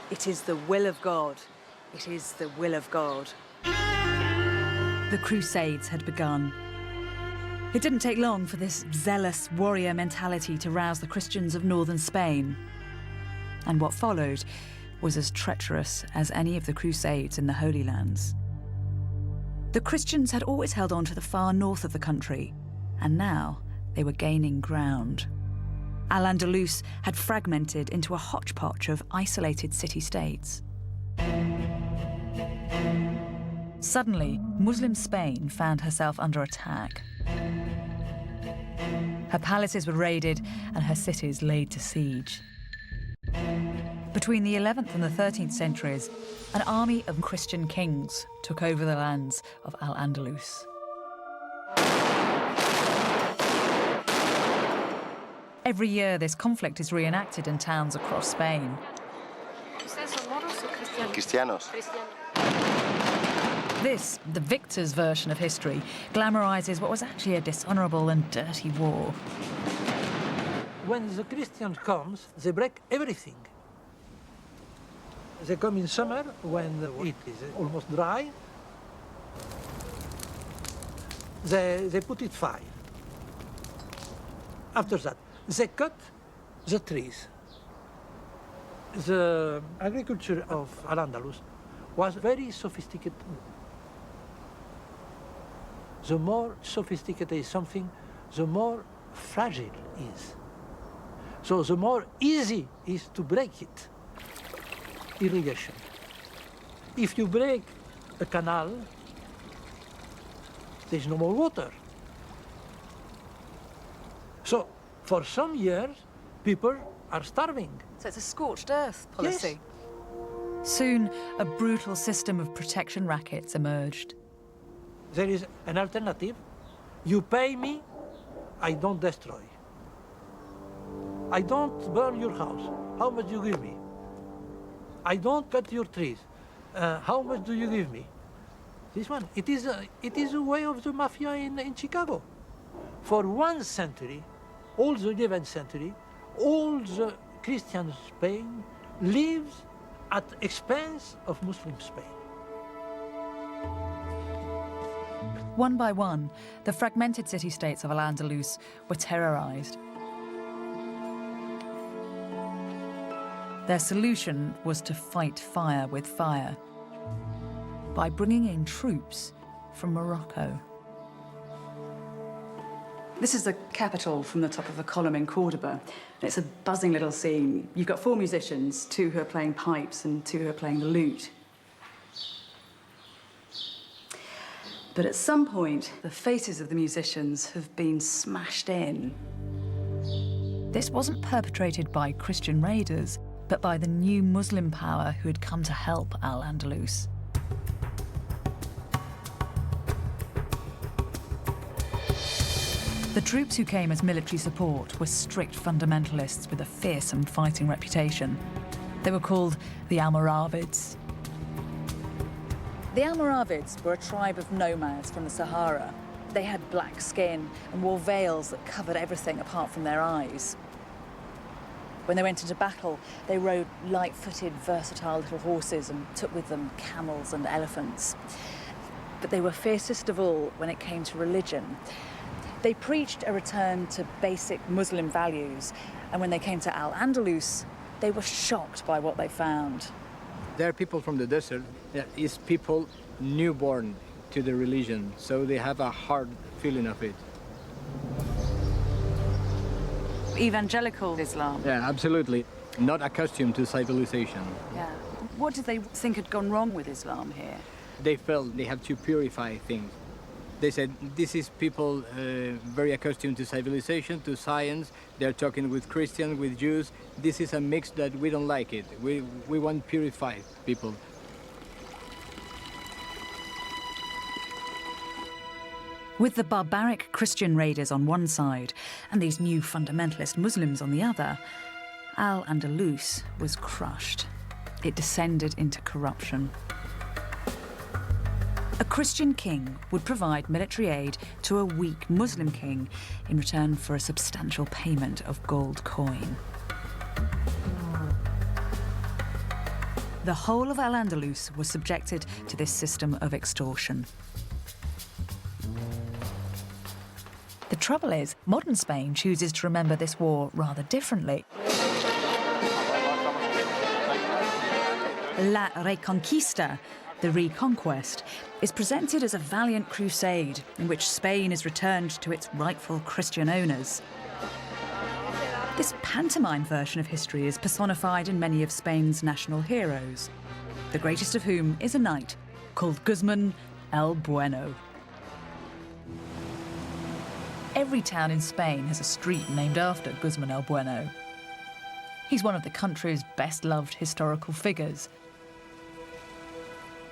It is the will of God. It is the will of God. The Crusades had begun. It didn't take long for this zealous warrior mentality to rouse the Christians of northern Spain. And what followed was as treacherous as any of the Crusades in the Holy Lands. The Christians had always held on to the far north of the country, and now they were gaining ground. Al-Andalus had fragmented into a hodgepodge of isolated city-states. Suddenly, Muslim Spain found herself under attack. Her palaces were raided and her cities laid to siege. Between the 11th and the 13th centuries, an army of Christian kings took over the lands of Al-Andalus. Every year, this conflict is reenacted in towns across Spain. Cristianos. This, the victor's version of history, glamorizes what was actually a dishonorable and dirty war. When the Christian comes, they break everything. They come in summer when the wheat is almost dry. They put it fire. After that, they cut the trees. The agriculture of Al-Andalus was very sophisticated. The more sophisticated is something, the more fragile it is. So the more easy it is to break it. Irrigation. If you break a canal, there's no more water. So for some years, people are starving. So it's a scorched earth policy. Yes. Soon, a brutal system of protection rackets emerged. There is an alternative. You pay me, I don't destroy. I don't burn your house. How much do you give me? I don't cut your trees. How much do you give me? This one. It is a way of the mafia in Chicago. For 1 century, all the 11th century, all the Christian Spain lives at expense of Muslim Spain. One by one, the fragmented city-states of Al-Andalus were terrorized. Their solution was to fight fire with fire by bringing in troops from Morocco. This is the capital from the top of a column in Cordoba. It's a buzzing little scene. You've got 4 musicians, 2 who are playing pipes and 2 who are playing the lute. But at some point, the faces of the musicians have been smashed in. This wasn't perpetrated by Christian raiders, but by the new Muslim power who had come to help Al-Andalus. The troops who came as military support were strict fundamentalists with a fearsome fighting reputation. They were called the Almoravids. The Almoravids were a tribe of nomads from the Sahara. They had black skin and wore veils that covered everything apart from their eyes. When they went into battle, they rode light-footed, versatile little horses and took with them camels and elephants. But they were fiercest of all when it came to religion. They preached a return to basic Muslim values, and when they came to Al-Andalus, they were shocked by what they found. There are people from the desert. There is people newborn to the religion, so they have a hard feeling of it. Evangelical Islam. Yeah, absolutely. Not accustomed to civilization. Yeah. What did they think had gone wrong with Islam here? They felt they have to purify things. They said, this is people very accustomed to civilization, to science. They're talking with Christians, with Jews. This is a mix that we don't like it. We want purified people. With the barbaric Christian raiders on one side and these new fundamentalist Muslims on the other, Al-Andalus was crushed. It descended into corruption. A Christian king would provide military aid to a weak Muslim king in return for a substantial payment of gold coin. The whole of Al-Andalus was subjected to this system of extortion. The trouble is, modern Spain chooses to remember this war rather differently. La Reconquista, the reconquest, is presented as a valiant crusade in which Spain is returned to its rightful Christian owners. This pantomime version of history is personified in many of Spain's national heroes, the greatest of whom is a knight called Guzman el Bueno. Every town in Spain has a street named after Guzman el Bueno. He's one of the country's best-loved historical figures.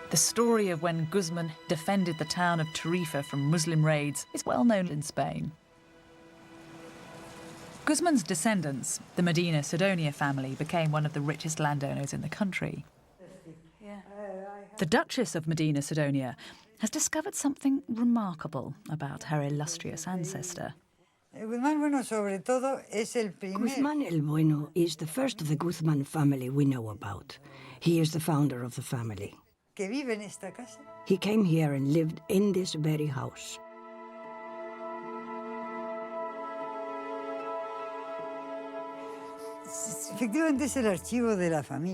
The story of when Guzman defended the town of Tarifa from Muslim raids is well known in Spain. Guzman's descendants, the Medina Sidonia family, became one of the richest landowners in the country. The Duchess of Medina Sidonia has discovered something remarkable about her illustrious ancestor. Guzman el Bueno is the first of the Guzman family we know about. He is the founder of the family. He came here and lived in this very house.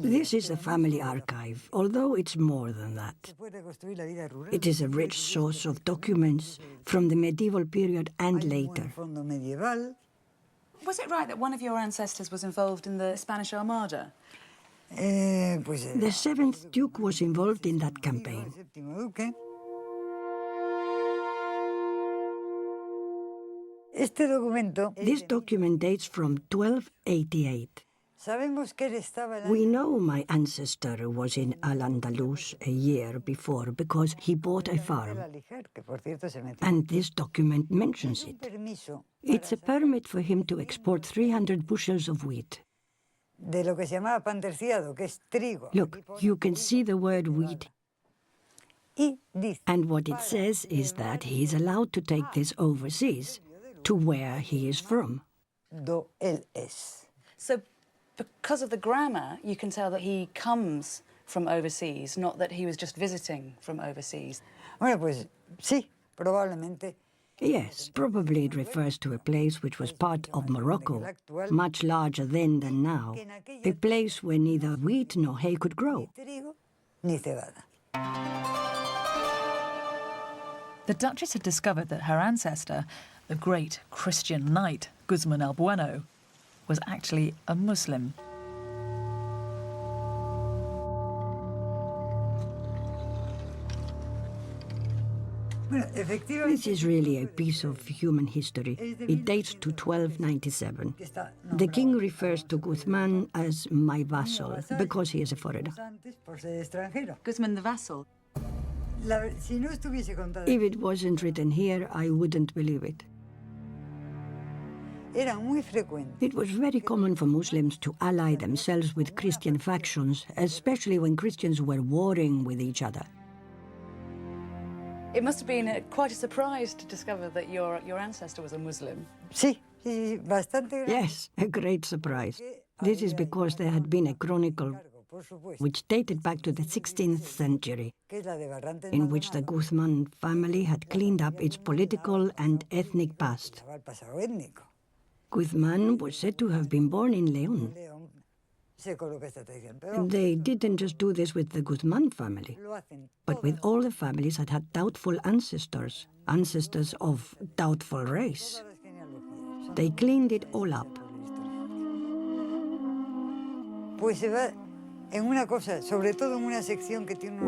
This is the family archive, although it's more than that. It is a rich source of documents from the medieval period and later. Was it right that one of your ancestors was involved in the Spanish Armada? The seventh Duke was involved in that campaign. This document dates from 1288. We know my ancestor was in Al-Andalus a year before because he bought a farm. And this document mentions it. It's a permit for him to export 300 bushels of wheat. Look, you can see the word wheat. And what it says is that he's allowed to take this overseas, to where he is from. So, because of the grammar, you can tell that he comes from overseas, not that he was just visiting from overseas. Yes, probably it refers to a place which was part of Morocco, much larger then than now, a place where neither wheat nor hay could grow. The Duchess had discovered that her ancestor, the great Christian knight Guzman el Bueno, was actually a Muslim. This is really a piece of human history. It dates to 1297. The king refers to Guzman as my vassal because he is a foreigner. Guzman the vassal? If it wasn't written here, I wouldn't believe it. It was very common for Muslims to ally themselves with Christian factions, especially when Christians were warring with each other. It must have been quite a surprise to discover that your ancestor was a Muslim. Yes, a great surprise. This is because there had been a chronicle which dated back to the 16th century, in which the Guzman family had cleaned up its political and ethnic past. Guzman was said to have been born in León. They didn't just do this with the Guzman family, but with all the families that had doubtful ancestors, ancestors of doubtful race. They cleaned it all up. We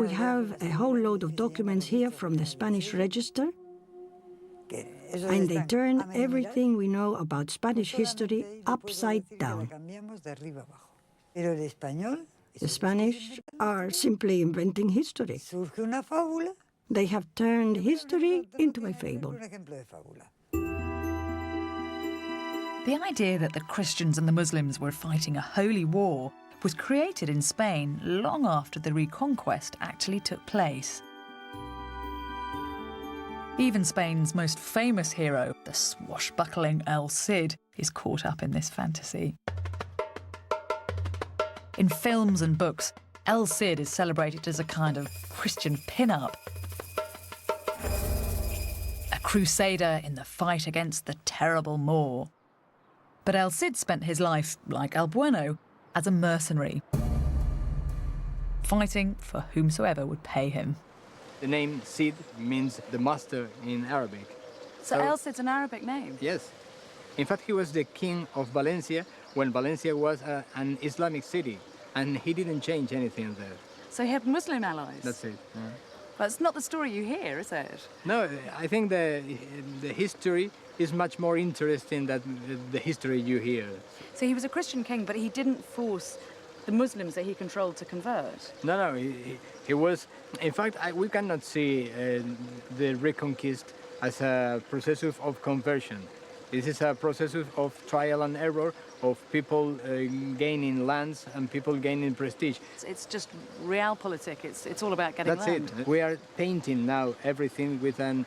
have a whole load of documents here from the Spanish register, and they turn everything we know about Spanish history upside down. The Spanish are simply inventing history. They have turned history into a fable. The idea that the Christians and the Muslims were fighting a holy war was created in Spain long after the Reconquest actually took place. Even Spain's most famous hero, the swashbuckling El Cid, is caught up in this fantasy. In films and books, El Cid is celebrated as a kind of Christian pin-up, a crusader in the fight against the terrible Moor. But El Cid spent his life, like El Bueno, as a mercenary, fighting for whomsoever would pay him. The name Cid means the master in Arabic. So El Cid's an Arabic name? Yes. In fact, he was the king of Valencia when Valencia was an Islamic city, and he didn't change anything there. So he had Muslim allies? That's it. Yeah. That's not the story you hear, is it? No, I think the history is much more interesting than the history you hear. So he was a Christian king, but he didn't force the Muslims that he controlled to convert? No, he was... In fact, we cannot see the Reconquist as a process of conversion. This is a process of trial and error, of people gaining lands and people gaining prestige. It's just realpolitik. It's all about getting land. That's it. We are painting now everything with an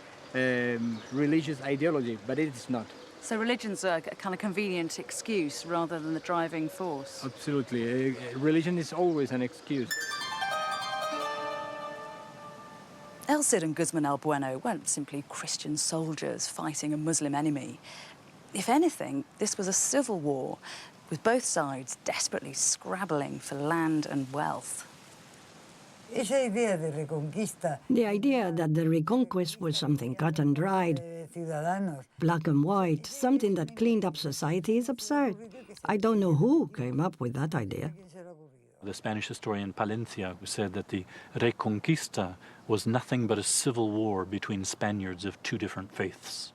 religious ideology, but it is not. So religion's a kind of convenient excuse rather than the driving force? Absolutely. Religion is always an excuse. El Cid and Guzman el Bueno weren't simply Christian soldiers fighting a Muslim enemy. If anything, this was a civil war, with both sides desperately scrabbling for land and wealth. The idea that the Reconquest was something cut and dried, black and white, something that cleaned up society is absurd. I don't know who came up with that idea. The Spanish historian Palencia said that the Reconquista was nothing but a civil war between Spaniards of two different faiths.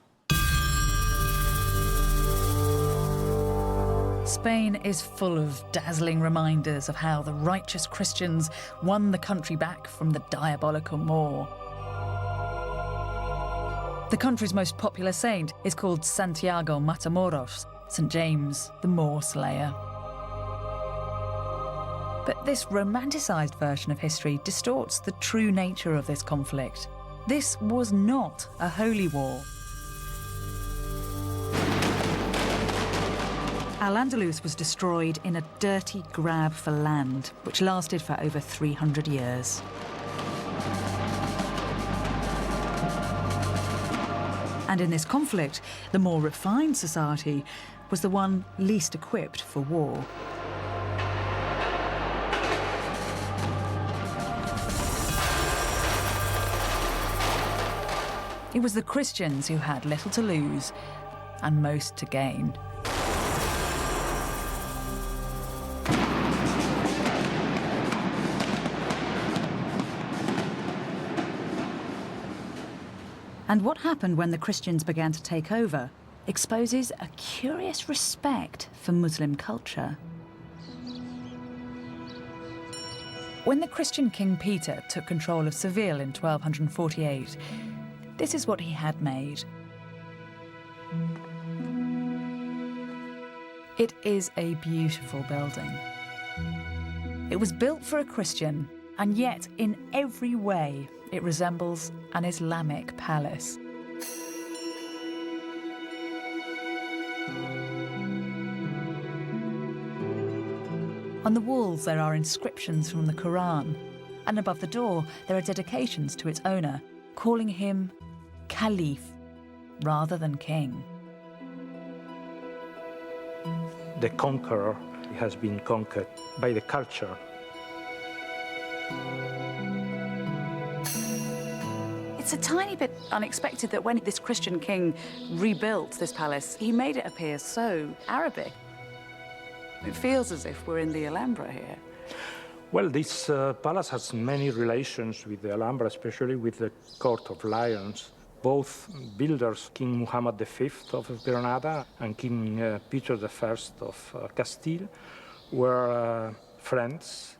Spain is full of dazzling reminders of how the righteous Christians won the country back from the diabolical Moor. The country's most popular saint is called Santiago Matamoros, St. James, the Moor Slayer. But this romanticised version of history distorts the true nature of this conflict. This was not a holy war. Al-Andalus was destroyed in a dirty grab for land, which lasted for over 300 years. And in this conflict, the more refined society was the one least equipped for war. It was the Christians who had little to lose and most to gain. And what happened when the Christians began to take over exposes a curious respect for Muslim culture. When the Christian King Peter took control of Seville in 1248, this is what he had made. It is a beautiful building. It was built for a Christian, and yet in every way it resembles an Islamic palace. On the walls there are inscriptions from the Quran, and above the door there are dedications to its owner, calling him Caliph rather than king. The conqueror has been conquered by the culture. It's a tiny bit unexpected that when this Christian king rebuilt this palace, he made it appear so Arabic. It feels as if we're in the Alhambra here. Well, this palace has many relations with the Alhambra, especially with the Court of Lions. Both builders, King Muhammad V of Granada and King Peter I of Castile, were friends.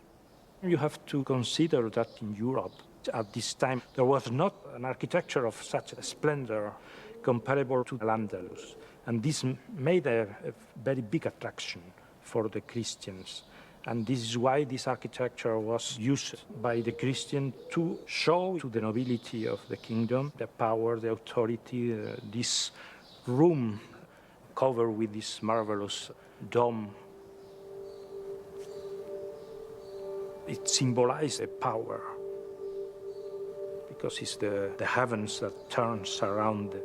You have to consider that in Europe, at this time, there was not an architecture of such splendor comparable to Al-Andalus. And this made a very big attraction for the Christians. And this is why this architecture was used by the Christian to show to the nobility of the kingdom the power, the authority, this room covered with this marvelous dome. It symbolized a power, because it's the heavens that turns around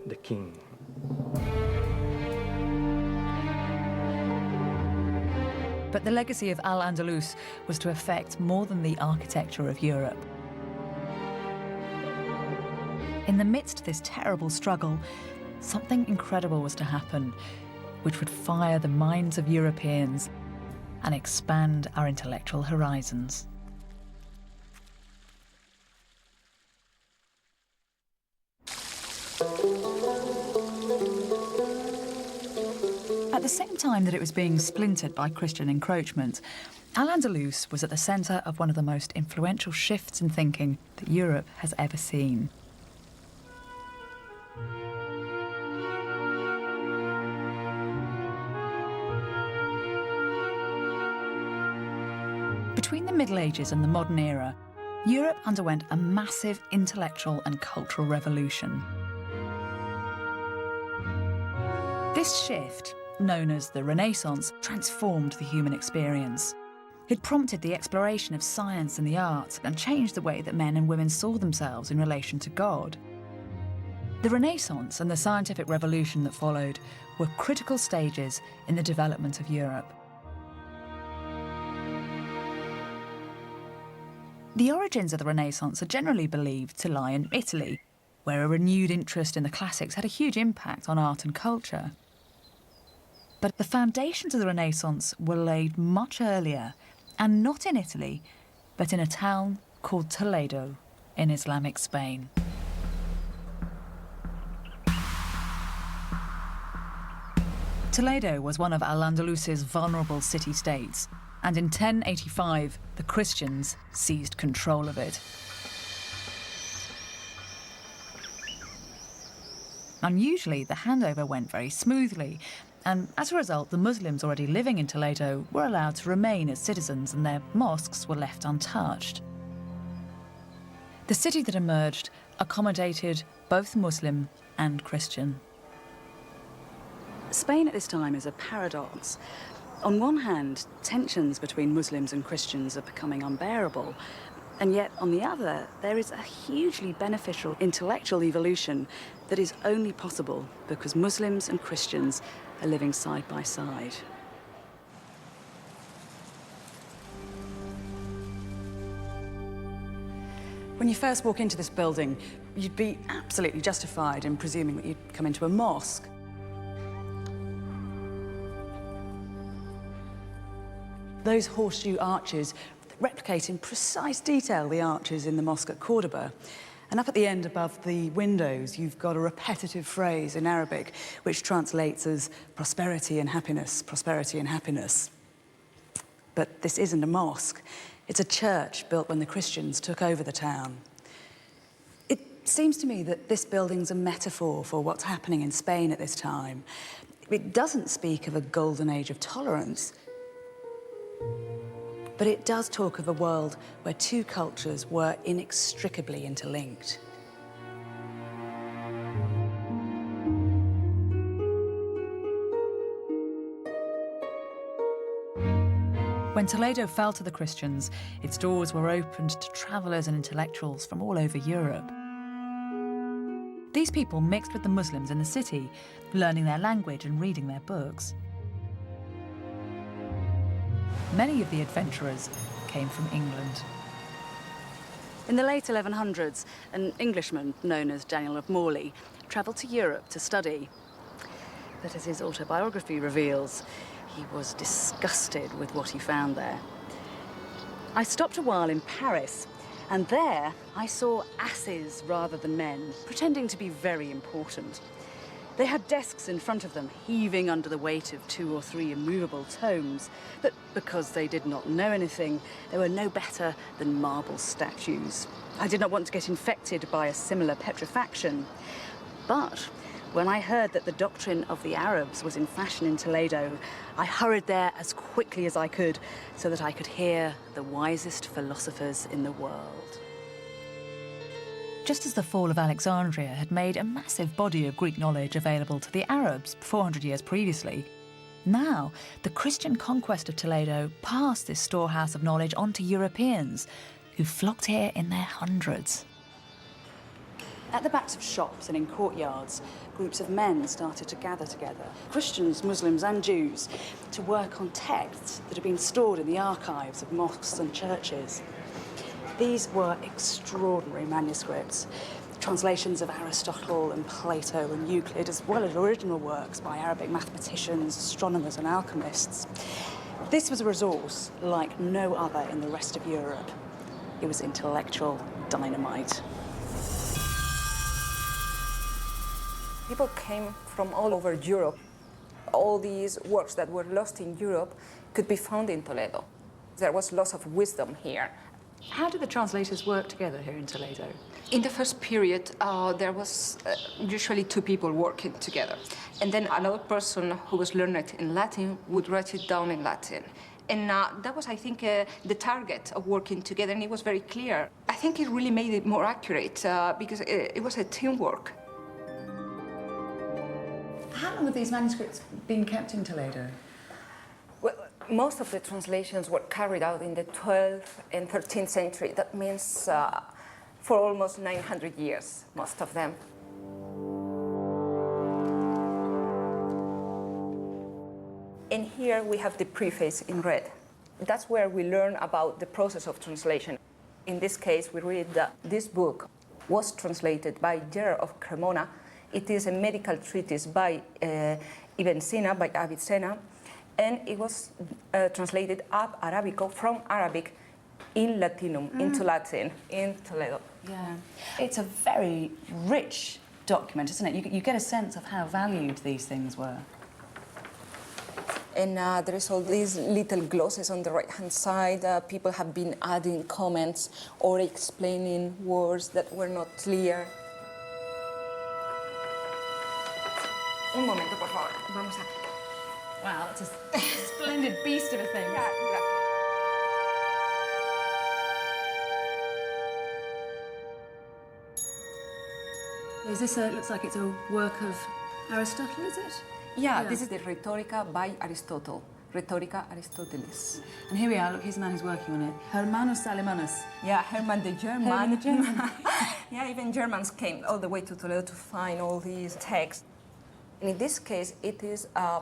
the king. But the legacy of Al-Andalus was to affect more than the architecture of Europe. In the midst of this terrible struggle, something incredible was to happen, which would fire the minds of Europeans and expand our intellectual horizons. At the same time that it was being splintered by Christian encroachment, Al-Andalus was at the centre of one of the most influential shifts in thinking that Europe has ever seen. Between the Middle Ages and the modern era, Europe underwent a massive intellectual and cultural revolution. This shift, known as the Renaissance, transformed the human experience. It prompted the exploration of science and the arts and changed the way that men and women saw themselves in relation to God. The Renaissance and the scientific revolution that followed were critical stages in the development of Europe. The origins of the Renaissance are generally believed to lie in Italy, where a renewed interest in the classics had a huge impact on art and culture. But the foundations of the Renaissance were laid much earlier, and not in Italy, but in a town called Toledo in Islamic Spain. Toledo was one of Al-Andalus's vulnerable city-states, and in 1085, the Christians seized control of it. Unusually, the handover went very smoothly, and as a result, the Muslims already living in Toledo were allowed to remain as citizens and their mosques were left untouched. The city that emerged accommodated both Muslim and Christian. Spain at this time is a paradox. On one hand, tensions between Muslims and Christians are becoming unbearable, and yet on the other, there is a hugely beneficial intellectual evolution that is only possible because Muslims and Christians are living side by side. When you first walk into this building, you'd be absolutely justified in presuming that you'd come into a mosque. Those horseshoe arches replicate in precise detail the arches in the mosque at Cordoba. And up at the end above the windows, you've got a repetitive phrase in Arabic, which translates as prosperity and happiness, prosperity and happiness. But this isn't a mosque. It's a church built when the Christians took over the town. It seems to me that this building's a metaphor for what's happening in Spain at this time. It doesn't speak of a golden age of tolerance, but it does talk of a world where two cultures were inextricably interlinked. When Toledo fell to the Christians, its doors were opened to travellers and intellectuals from all over Europe. These people mixed with the Muslims in the city, learning their language and reading their books. Many of the adventurers came from England. In the late 1100s, an Englishman known as Daniel of Morley travelled to Europe to study. But as his autobiography reveals, he was disgusted with what he found there. I stopped a while in Paris, and there I saw asses rather than men, pretending to be very important. They had desks in front of them, heaving under the weight of 2 or 3 immovable tomes, but because they did not know anything, they were no better than marble statues. I did not want to get infected by a similar petrifaction. But when I heard that the doctrine of the Arabs was in fashion in Toledo, I hurried there as quickly as I could so that I could hear the wisest philosophers in the world. Just as the fall of Alexandria had made a massive body of Greek knowledge available to the Arabs 400 years previously, now the Christian conquest of Toledo passed this storehouse of knowledge on to Europeans, who flocked here in their hundreds. At the backs of shops and in courtyards, groups of men started to gather together, Christians, Muslims and Jews, to work on texts that had been stored in the archives of mosques and churches. These were extraordinary manuscripts, translations of Aristotle and Plato and Euclid, as well as original works by Arabic mathematicians, astronomers and alchemists. This was a resource like no other in the rest of Europe. It was intellectual dynamite. People came from all over Europe All these works that were lost in Europe could be found in Toledo. There was lots of wisdom here. How did the translators work together here in Toledo? In the first period, there was usually two people working together. And then another person who was learned in Latin would write it down in Latin. And that was, I think, the target of working together, and it was very clear. I think it really made it more accurate because it was a teamwork. How long have these manuscripts been kept in Toledo? Well, most of the translations were carried out in the 12th and 13th century. That means for almost 900 years, most of them. And here we have the preface in red. That's where we learn about the process of translation. In this case, we read that this book was translated by Gerard of Cremona. It is a medical treatise by Ibn Sina, by Avicenna, and it was translated ab Arabico, from Arabic, in Latinum, into Latin, in Toledo. Yeah, it's a very rich document, isn't it? You get a sense of how valued these things were. And there is all these little glosses on the right-hand side. People have been adding comments or explaining words that were not clear. Un momento, por favor. Vamos a... Wow, that's a splendid beast of a thing. Yeah, gracias. Is this looks like it's a work of Aristotle, is it? Yeah, this is the Rhetorica by Aristotle. Rhetorica Aristotelis. And here we are, look, here's the man who's working on it. Hermanus Alemanus. Yeah, Hermann the German. Hermann the German. Yeah, even Germans came all the way to Toledo to find all these texts. And in this case, it is a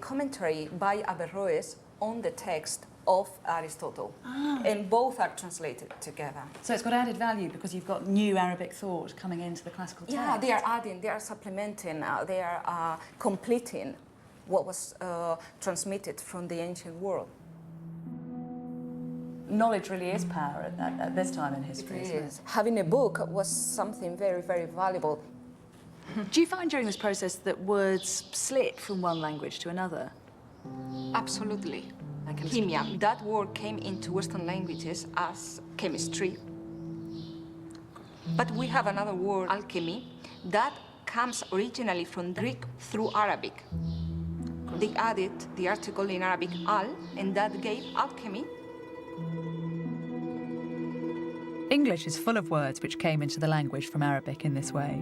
commentary by Averroes on the text of Aristotle. Ah. And both are translated together. So it's got added value because you've got new Arabic thought coming into the classical text. Yeah, they are adding, they are supplementing, they are completing what was transmitted from the ancient world. Knowledge really is power at this time in history, isn't it? Having a book was something very, very valuable. Do you find during this process that words slip from one language to another? Absolutely. Like chemia, that word came into Western languages as chemistry. But we have another word, alchemy, that comes originally from Greek through Arabic. They added the article in Arabic, al, and that gave alchemy. English is full of words which came into the language from Arabic in this way.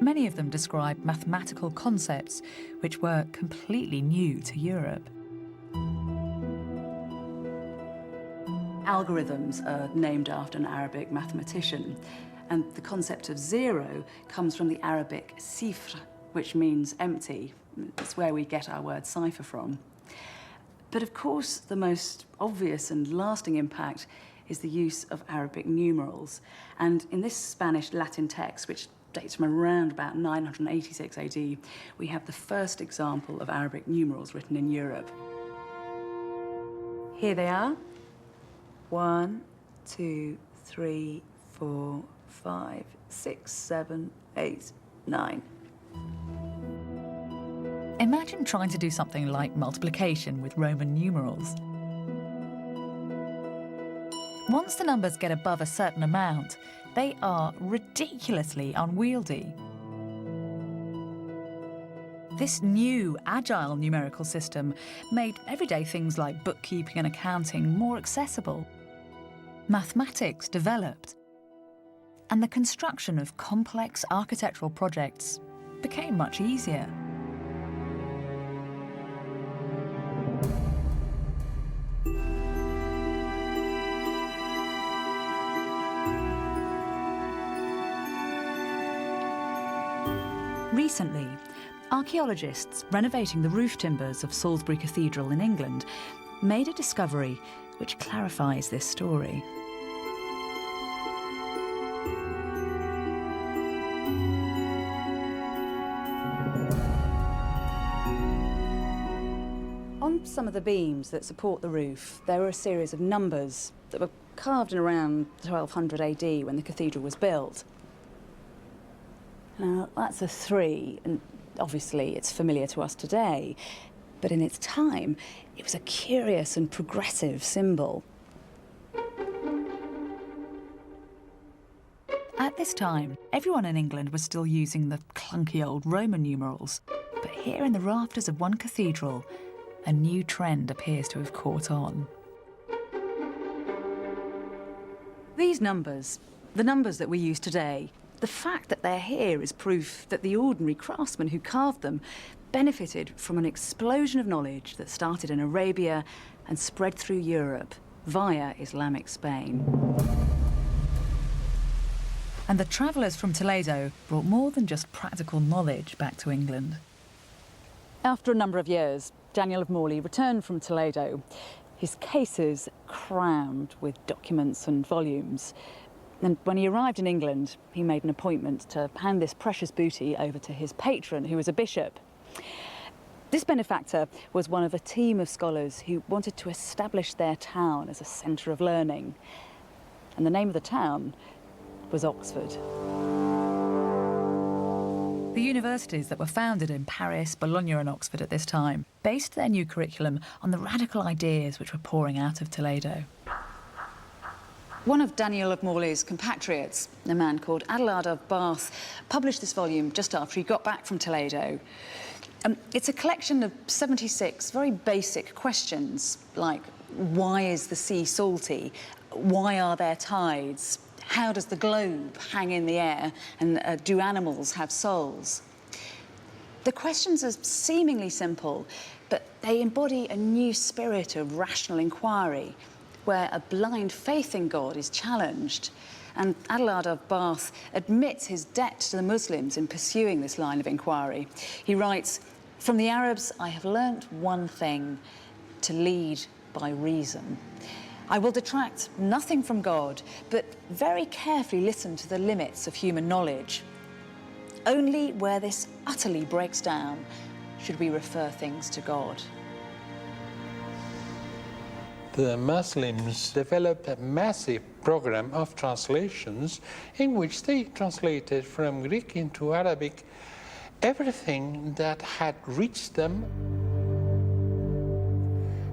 Many of them describe mathematical concepts which were completely new to Europe. Algorithms are named after an Arabic mathematician, and the concept of zero comes from the Arabic sifr, which means empty. It's where we get our word cipher from. But of course, the most obvious and lasting impact is the use of Arabic numerals. And in this Spanish-Latin text, which dates from around about 986 AD, we have the first example of Arabic numerals written in Europe. Here they are. 1, 2, 3, 4, 5, 6, 7, 8, 9. Imagine trying to do something like multiplication with Roman numerals. Once the numbers get above a certain amount, they are ridiculously unwieldy. This new, agile numerical system made everyday things like bookkeeping and accounting more accessible. Mathematics developed, and the construction of complex architectural projects became much easier. Recently, archaeologists renovating the roof timbers of Salisbury Cathedral in England made a discovery which clarifies this story. On some of the beams that support the roof, there are a series of numbers that were carved in around 1200 AD when the cathedral was built. Now, that's a 3, and obviously it's familiar to us today, but in its time, it was a curious and progressive symbol. At this time, everyone in England was still using the clunky old Roman numerals, but here in the rafters of one cathedral, a new trend appears to have caught on. These numbers, the numbers that we use today, the fact that they're here is proof that the ordinary craftsmen who carved them benefited from an explosion of knowledge that started in Arabia and spread through Europe via Islamic Spain. And the travellers from Toledo brought more than just practical knowledge back to England. After a number of years, Daniel of Morley returned from Toledo, his cases crammed with documents and volumes. And when he arrived in England, he made an appointment to hand this precious booty over to his patron, who was a bishop. This benefactor was one of a team of scholars who wanted to establish their town as a centre of learning. And the name of the town was Oxford. The universities that were founded in Paris, Bologna and Oxford at this time based their new curriculum on the radical ideas which were pouring out of Toledo. One of Daniel of Morley's compatriots, a man called Adelard of Bath, published this volume just after he got back from Toledo. It's a collection of 76 very basic questions, like why is the sea salty? Why are there tides? How does the globe hang in the air? And do animals have souls? The questions are seemingly simple, but they embody a new spirit of rational inquiry, where a blind faith in God is challenged. And Adelard of Bath admits his debt to the Muslims in pursuing this line of inquiry. He writes, "From the Arabs, I have learnt one thing, to lead by reason. I will detract nothing from God, but very carefully listen to the limits of human knowledge. Only where this utterly breaks down should we refer things to God." The Muslims developed a massive program of translations in which they translated from Greek into Arabic everything that had reached them.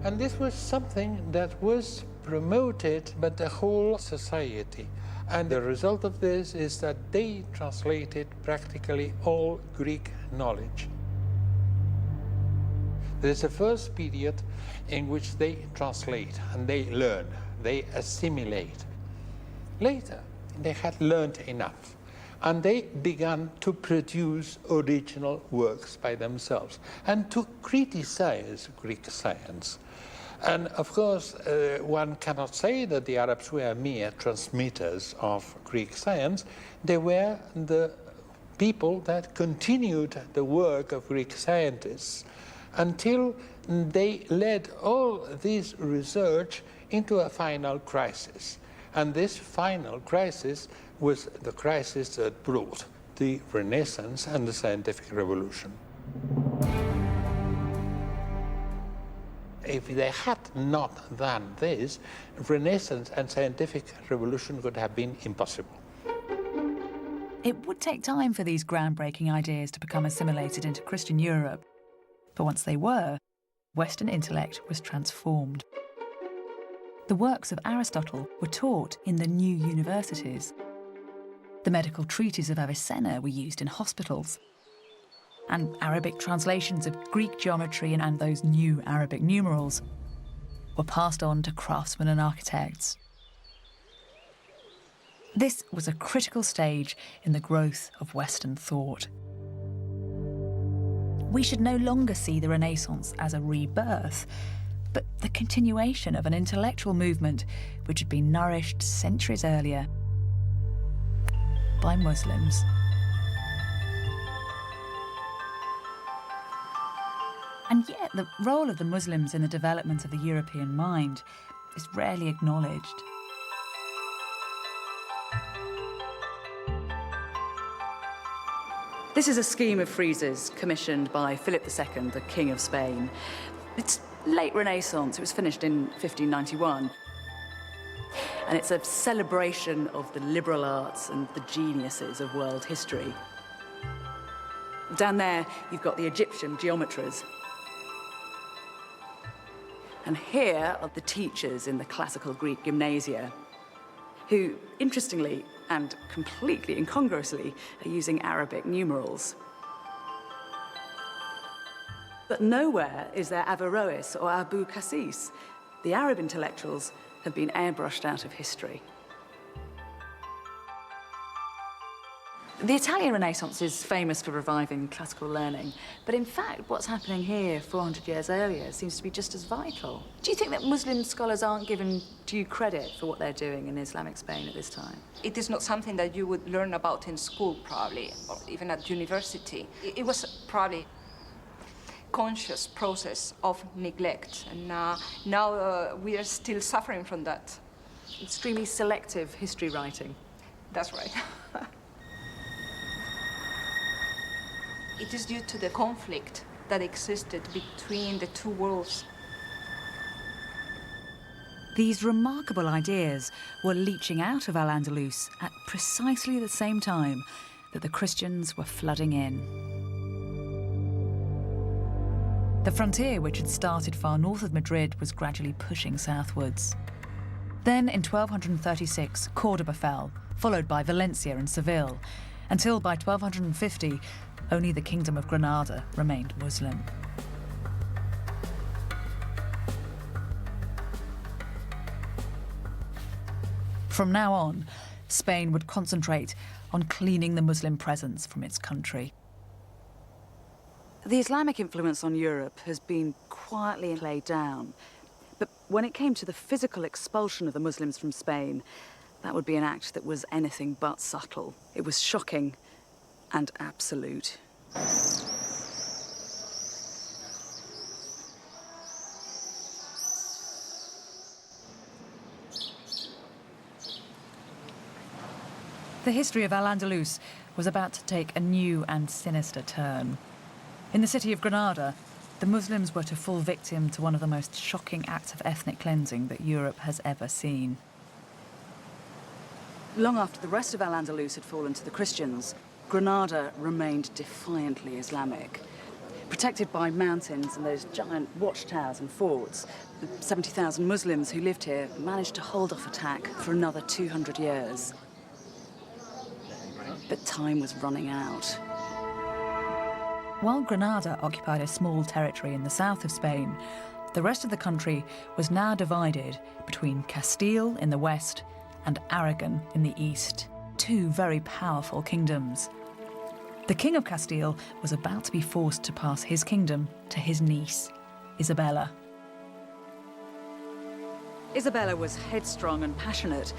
And this was something that was promoted by the whole society. And the result of this is that they translated practically all Greek knowledge. There's a first period in which they translate and they learn, they assimilate. Later, they had learned enough and they began to produce original works by themselves and to criticize Greek science. And of course, one cannot say that the Arabs were mere transmitters of Greek science. They were the people that continued the work of Greek scientists until they led all this research into a final crisis. And this final crisis was the crisis that brought the Renaissance and the scientific revolution. If they had not done this, Renaissance and scientific revolution would have been impossible. It would take time for these groundbreaking ideas to become assimilated into Christian Europe. But once they were, Western intellect was transformed. The works of Aristotle were taught in the new universities. The medical treatises of Avicenna were used in hospitals. And Arabic translations of Greek geometry and those new Arabic numerals were passed on to craftsmen and architects. This was a critical stage in the growth of Western thought. We should no longer see the Renaissance as a rebirth, but the continuation of an intellectual movement which had been nourished centuries earlier by Muslims. And yet the role of the Muslims in the development of the European mind is rarely acknowledged. This is a scheme of friezes commissioned by Philip II, the King of Spain. It's late Renaissance. It was finished in 1591. And it's a celebration of the liberal arts and the geniuses of world history. Down there, you've got the Egyptian geometers. And here are the teachers in the classical Greek gymnasia, who, interestingly and completely incongruously, are using Arabic numerals. But nowhere is there Averroes or Abu Qasis. The Arab intellectuals have been airbrushed out of history. The Italian Renaissance is famous for reviving classical learning, but in fact, what's happening here 400 years earlier seems to be just as vital. Do you think that Muslim scholars aren't given due credit for what they're doing in Islamic Spain at this time? It is not something that you would learn about in school, probably, or even at university. It was probably conscious process of neglect, and now we are still suffering from that. Extremely selective history writing. That's right. It is due to the conflict that existed between the two worlds. These remarkable ideas were leaching out of Al-Andalus at precisely the same time that the Christians were flooding in. The frontier, which had started far north of Madrid, was gradually pushing southwards. Then, in 1236, Cordoba fell, followed by Valencia and Seville, until by 1250, only the Kingdom of Granada remained Muslim. From now on, Spain would concentrate on cleaning the Muslim presence from its country. The Islamic influence on Europe has been quietly laid down. But when it came to the physical expulsion of the Muslims from Spain, that would be an act that was anything but subtle. It was shocking and absolute. The history of Al-Andalus was about to take a new and sinister turn. In the city of Granada, the Muslims were to fall victim to one of the most shocking acts of ethnic cleansing that Europe has ever seen. Long after the rest of Al-Andalus had fallen to the Christians, Granada remained defiantly Islamic. Protected by mountains and those giant watchtowers and forts, the 70,000 Muslims who lived here managed to hold off attack for another 200 years. But time was running out. While Granada occupied a small territory in the south of Spain, the rest of the country was now divided between Castile in the west and Aragon in the east, two very powerful kingdoms. The King of Castile was about to be forced to pass his kingdom to his niece, Isabella. Isabella was headstrong and passionate,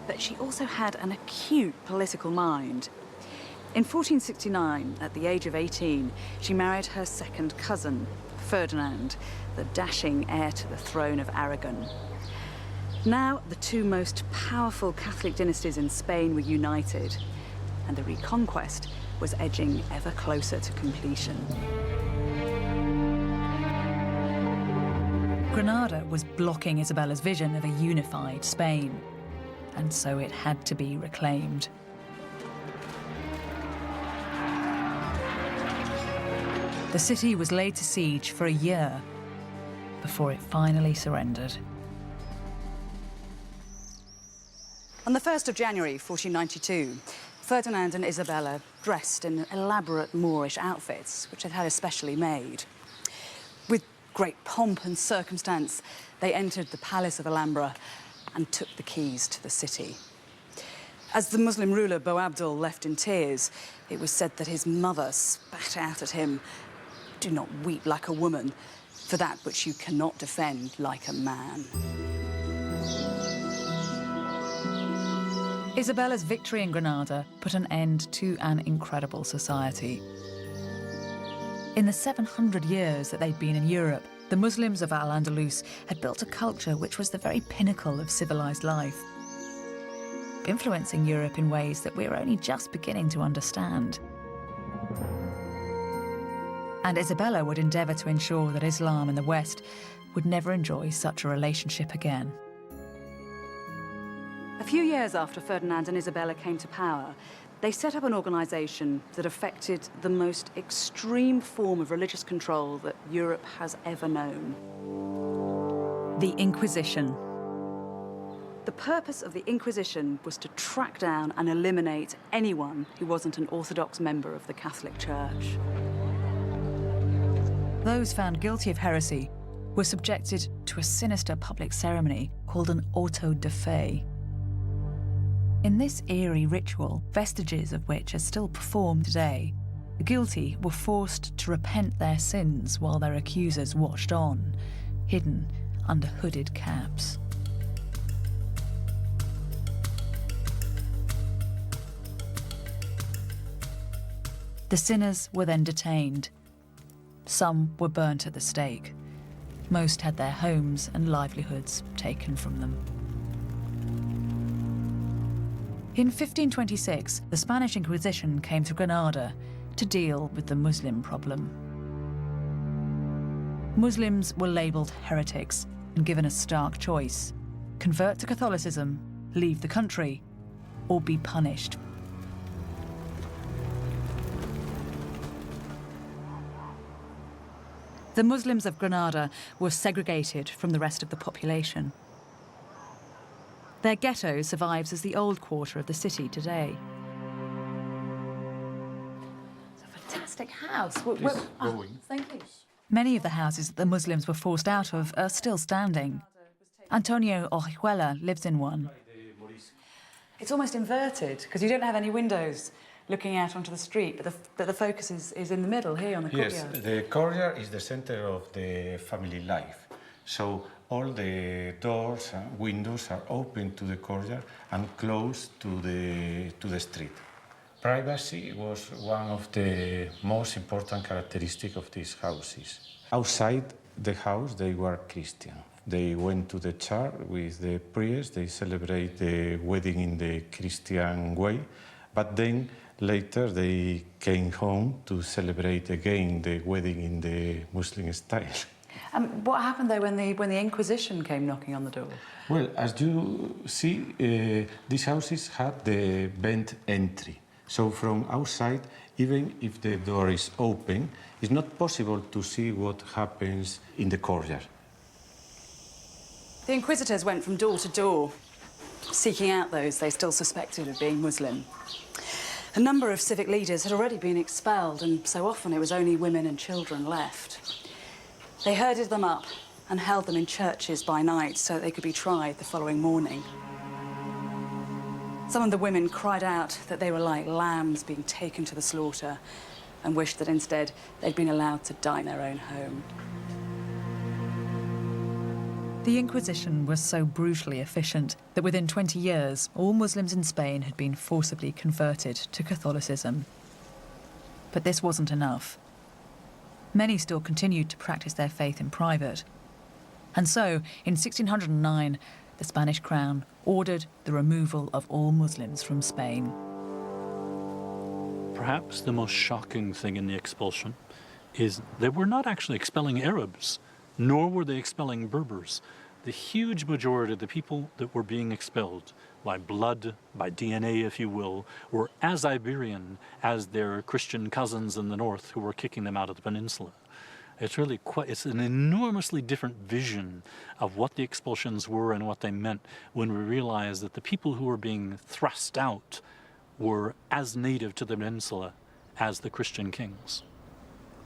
but she also had an acute political mind. In 1469, at the age of 18, she married her second cousin, Ferdinand, the dashing heir to the throne of Aragon. Now, the two most powerful Catholic dynasties in Spain were united, and the reconquest was edging ever closer to completion. Granada was blocking Isabella's vision of a unified Spain, and so it had to be reclaimed. The city was laid to siege for a year before it finally surrendered. On the 1st of January 1492, Ferdinand and Isabella, dressed in elaborate Moorish outfits, which they'd had especially made. With great pomp and circumstance, they entered the Palace of Alhambra and took the keys to the city. As the Muslim ruler Boabdil left in tears, it was said that his mother spat out at him, "Do not weep like a woman, for that which you cannot defend like a man." Isabella's victory in Granada put an end to an incredible society. In the 700 years that they'd been in Europe, the Muslims of Al-Andalus had built a culture which was the very pinnacle of civilized life, influencing Europe in ways that we're only just beginning to understand. And Isabella would endeavour to ensure that Islam and the West would never enjoy such a relationship again. A few years after Ferdinand and Isabella came to power, they set up an organisation that affected the most extreme form of religious control that Europe has ever known. The Inquisition. The purpose of the Inquisition was to track down and eliminate anyone who wasn't an Orthodox member of the Catholic Church. Those found guilty of heresy were subjected to a sinister public ceremony called an auto de fe. In this eerie ritual, vestiges of which are still performed today, the guilty were forced to repent their sins while their accusers watched on, hidden under hooded caps. The sinners were then detained. Some were burnt at the stake. Most had their homes and livelihoods taken from them. In 1526, the Spanish Inquisition came to Granada to deal with the Muslim problem. Muslims were labelled heretics and given a stark choice: convert to Catholicism, leave the country, or be punished. The Muslims of Granada were segregated from the rest of the population. Their ghetto survives as the old quarter of the city today. It's a fantastic house. Thank you. Many of the houses that the Muslims were forced out of are still standing. Antonio Orihuela lives in one. It's almost inverted, because you don't have any windows looking out onto the street, but the focus is in the middle here on the courtyard. Yes, the courtyard is the center of the family life. So all the doors and windows are open to the courtyard and closed to the street. Privacy was one of the most important characteristics of these houses. Outside the house, they were Christian. They went to the church with the priest. They celebrate the wedding in the Christian way, but then later they came home to celebrate again the wedding in the Muslim style. What happened though when the Inquisition came knocking on the door? Well, as you see, these houses had the bent entry. So from outside, even if the door is open, it's not possible to see what happens in the courtyard. The Inquisitors went from door to door, seeking out those they still suspected of being Muslim. A number of civic leaders had already been expelled, and so often it was only women and children left. They herded them up and held them in churches by night so that they could be tried the following morning. Some of the women cried out that they were like lambs being taken to the slaughter and wished that instead they'd been allowed to die in their own home. The Inquisition was so brutally efficient that within 20 years, all Muslims in Spain had been forcibly converted to Catholicism. But this wasn't enough. Many still continued to practice their faith in private. And so, in 1609, the Spanish crown ordered the removal of all Muslims from Spain. Perhaps the most shocking thing in the expulsion is they were not actually expelling Arabs, nor were they expelling Berbers. The huge majority of the people that were being expelled by blood, by DNA, if you will, were as Iberian as their Christian cousins in the north who were kicking them out of the peninsula. It's really it's an enormously different vision of what the expulsions were and what they meant when we realize that the people who were being thrust out were as native to the peninsula as the Christian kings.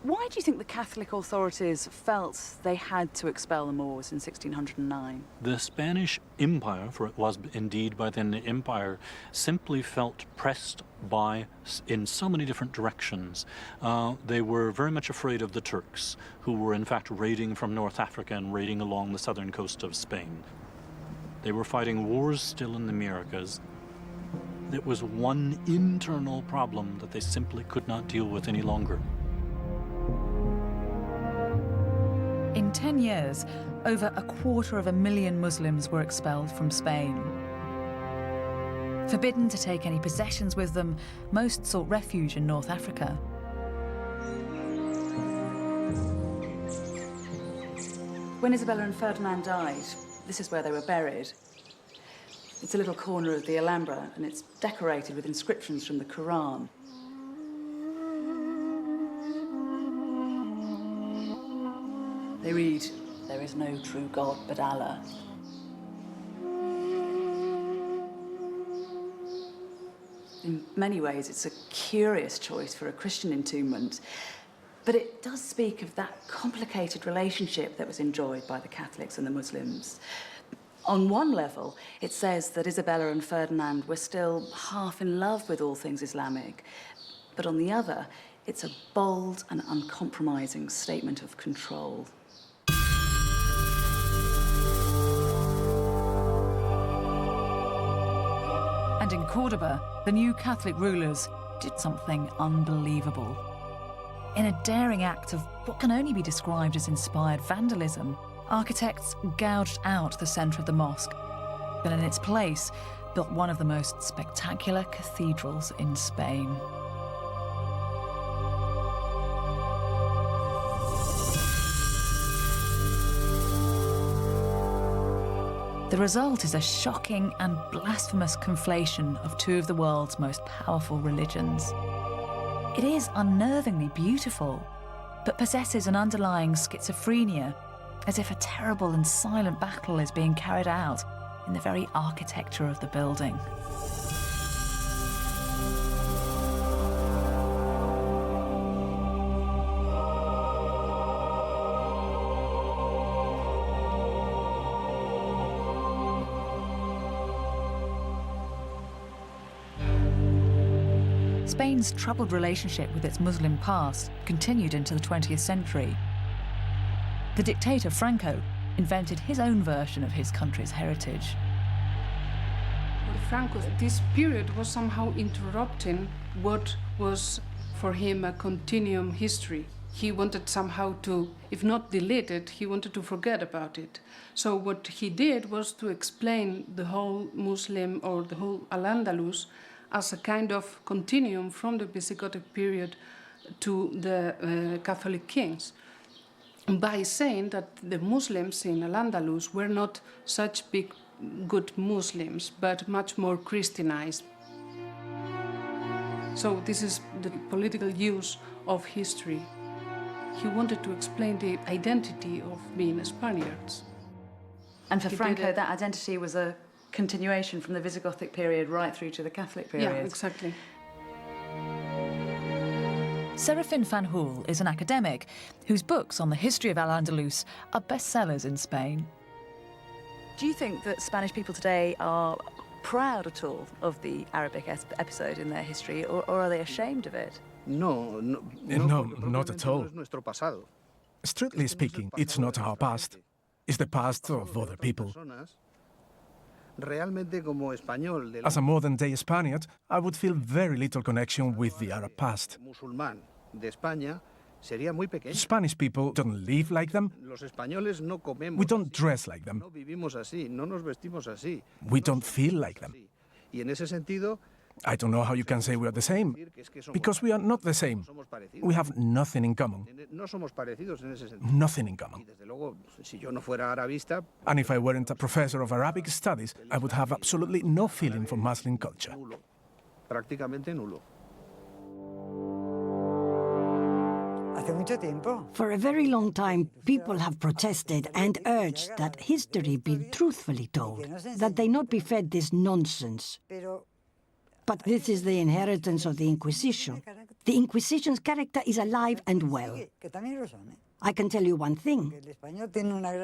Why do you think the Catholic authorities felt they had to expel the Moors in 1609? The Spanish Empire, for it was indeed by then the empire, simply felt pressed in so many different directions. They were very much afraid of the Turks, who were in fact raiding from North Africa and raiding along the southern coast of Spain. They were fighting wars still in the Americas. It was one internal problem that they simply could not deal with any longer. In 10 years, over 250,000 Muslims were expelled from Spain. Forbidden to take any possessions with them, most sought refuge in North Africa. When Isabella and Ferdinand died, this is where they were buried. It's a little corner of the Alhambra, and it's decorated with inscriptions from the Quran. They read, "There is no true God but Allah." In many ways, it's a curious choice for a Christian entombment, but it does speak of that complicated relationship that was enjoyed by the Catholics and the Muslims. On one level, it says that Isabella and Ferdinand were still half in love with all things Islamic, but on the other, it's a bold and uncompromising statement of control. And in Cordoba, the new Catholic rulers did something unbelievable. In a daring act of what can only be described as inspired vandalism, architects gouged out the centre of the mosque, and in its place built one of the most spectacular cathedrals in Spain. The result is a shocking and blasphemous conflation of two of the world's most powerful religions. It is unnervingly beautiful, but possesses an underlying schizophrenia, as if a terrible and silent battle is being carried out in the very architecture of the building. Spain's troubled relationship with its Muslim past continued into the 20th century. The dictator Franco invented his own version of his country's heritage. Franco, this period was somehow interrupting what was for him a continuum history. He wanted somehow to, if not delete it, he wanted to forget about it. So what he did was to explain the whole Muslim or the whole Al-Andalus as a kind of continuum from the Visigothic period to the Catholic kings, by saying that the Muslims in Al-Andalus were not such big, good Muslims, but much more Christianized. So this is the political use of history. He wanted to explain the identity of being Spaniards. And for Franco, that identity was a continuation from the Visigothic period right through to the Catholic period. Yeah, exactly. Serafin Fanjul is an academic whose books on the history of Al-Andalus are bestsellers in Spain. Do you think that Spanish people today are proud at all of the Arabic episode in their history, or are they ashamed of it? No, not at all. Strictly speaking, it's not our past. It's the past of other people. As a modern-day Spaniard, I would feel very little connection with the Arab past. Spanish people don't live like them. We don't dress like them. We don't feel like them. I don't know how you can say we are the same, because we are not the same. We have nothing in common. Nothing in common. And if I weren't a professor of Arabic studies, I would have absolutely no feeling for Muslim culture. For a very long time, people have protested and urged that history be truthfully told, that they not be fed this nonsense. But this is the inheritance of the Inquisition. The Inquisition's character is alive and well. I can tell you one thing.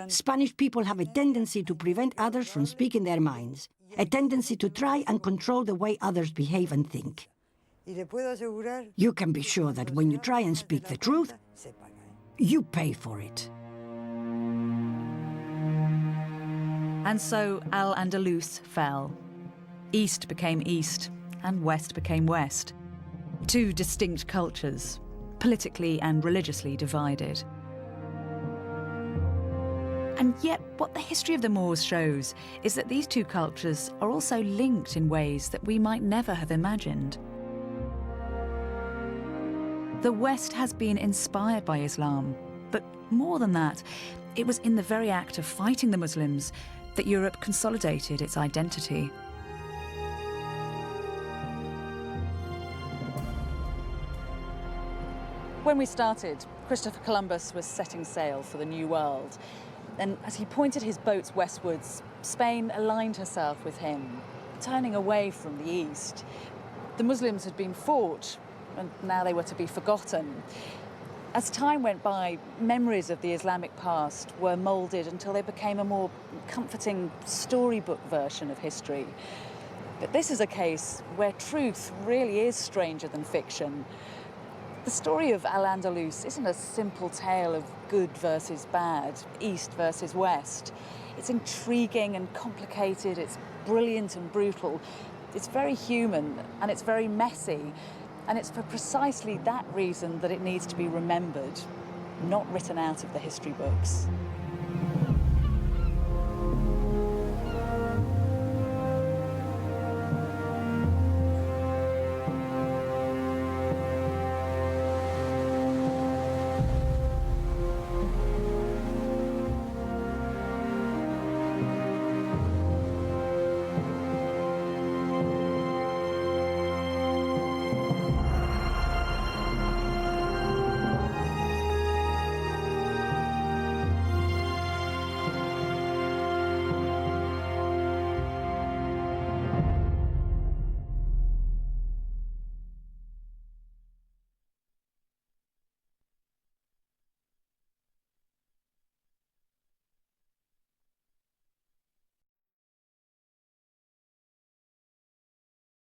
Spanish people have a tendency to prevent others from speaking their minds, a tendency to try and control the way others behave and think. You can be sure that when you try and speak the truth, you pay for it. And so Al-Andalus fell. East became East, and West became West. Two distinct cultures, politically and religiously divided. And yet, what the history of the Moors shows is that these two cultures are also linked in ways that we might never have imagined. The West has been inspired by Islam, but more than that, it was in the very act of fighting the Muslims that Europe consolidated its identity. When we started, Christopher Columbus was setting sail for the New World. And as he pointed his boats westwards, Spain aligned herself with him, turning away from the east. The Muslims had been fought, and now they were to be forgotten. As time went by, memories of the Islamic past were moulded until they became a more comforting storybook version of history. But this is a case where truth really is stranger than fiction. The story of Al-Andalus isn't a simple tale of good versus bad, east versus west. It's intriguing and complicated, it's brilliant and brutal, it's very human and it's very messy, and it's for precisely that reason that it needs to be remembered, not written out of the history books.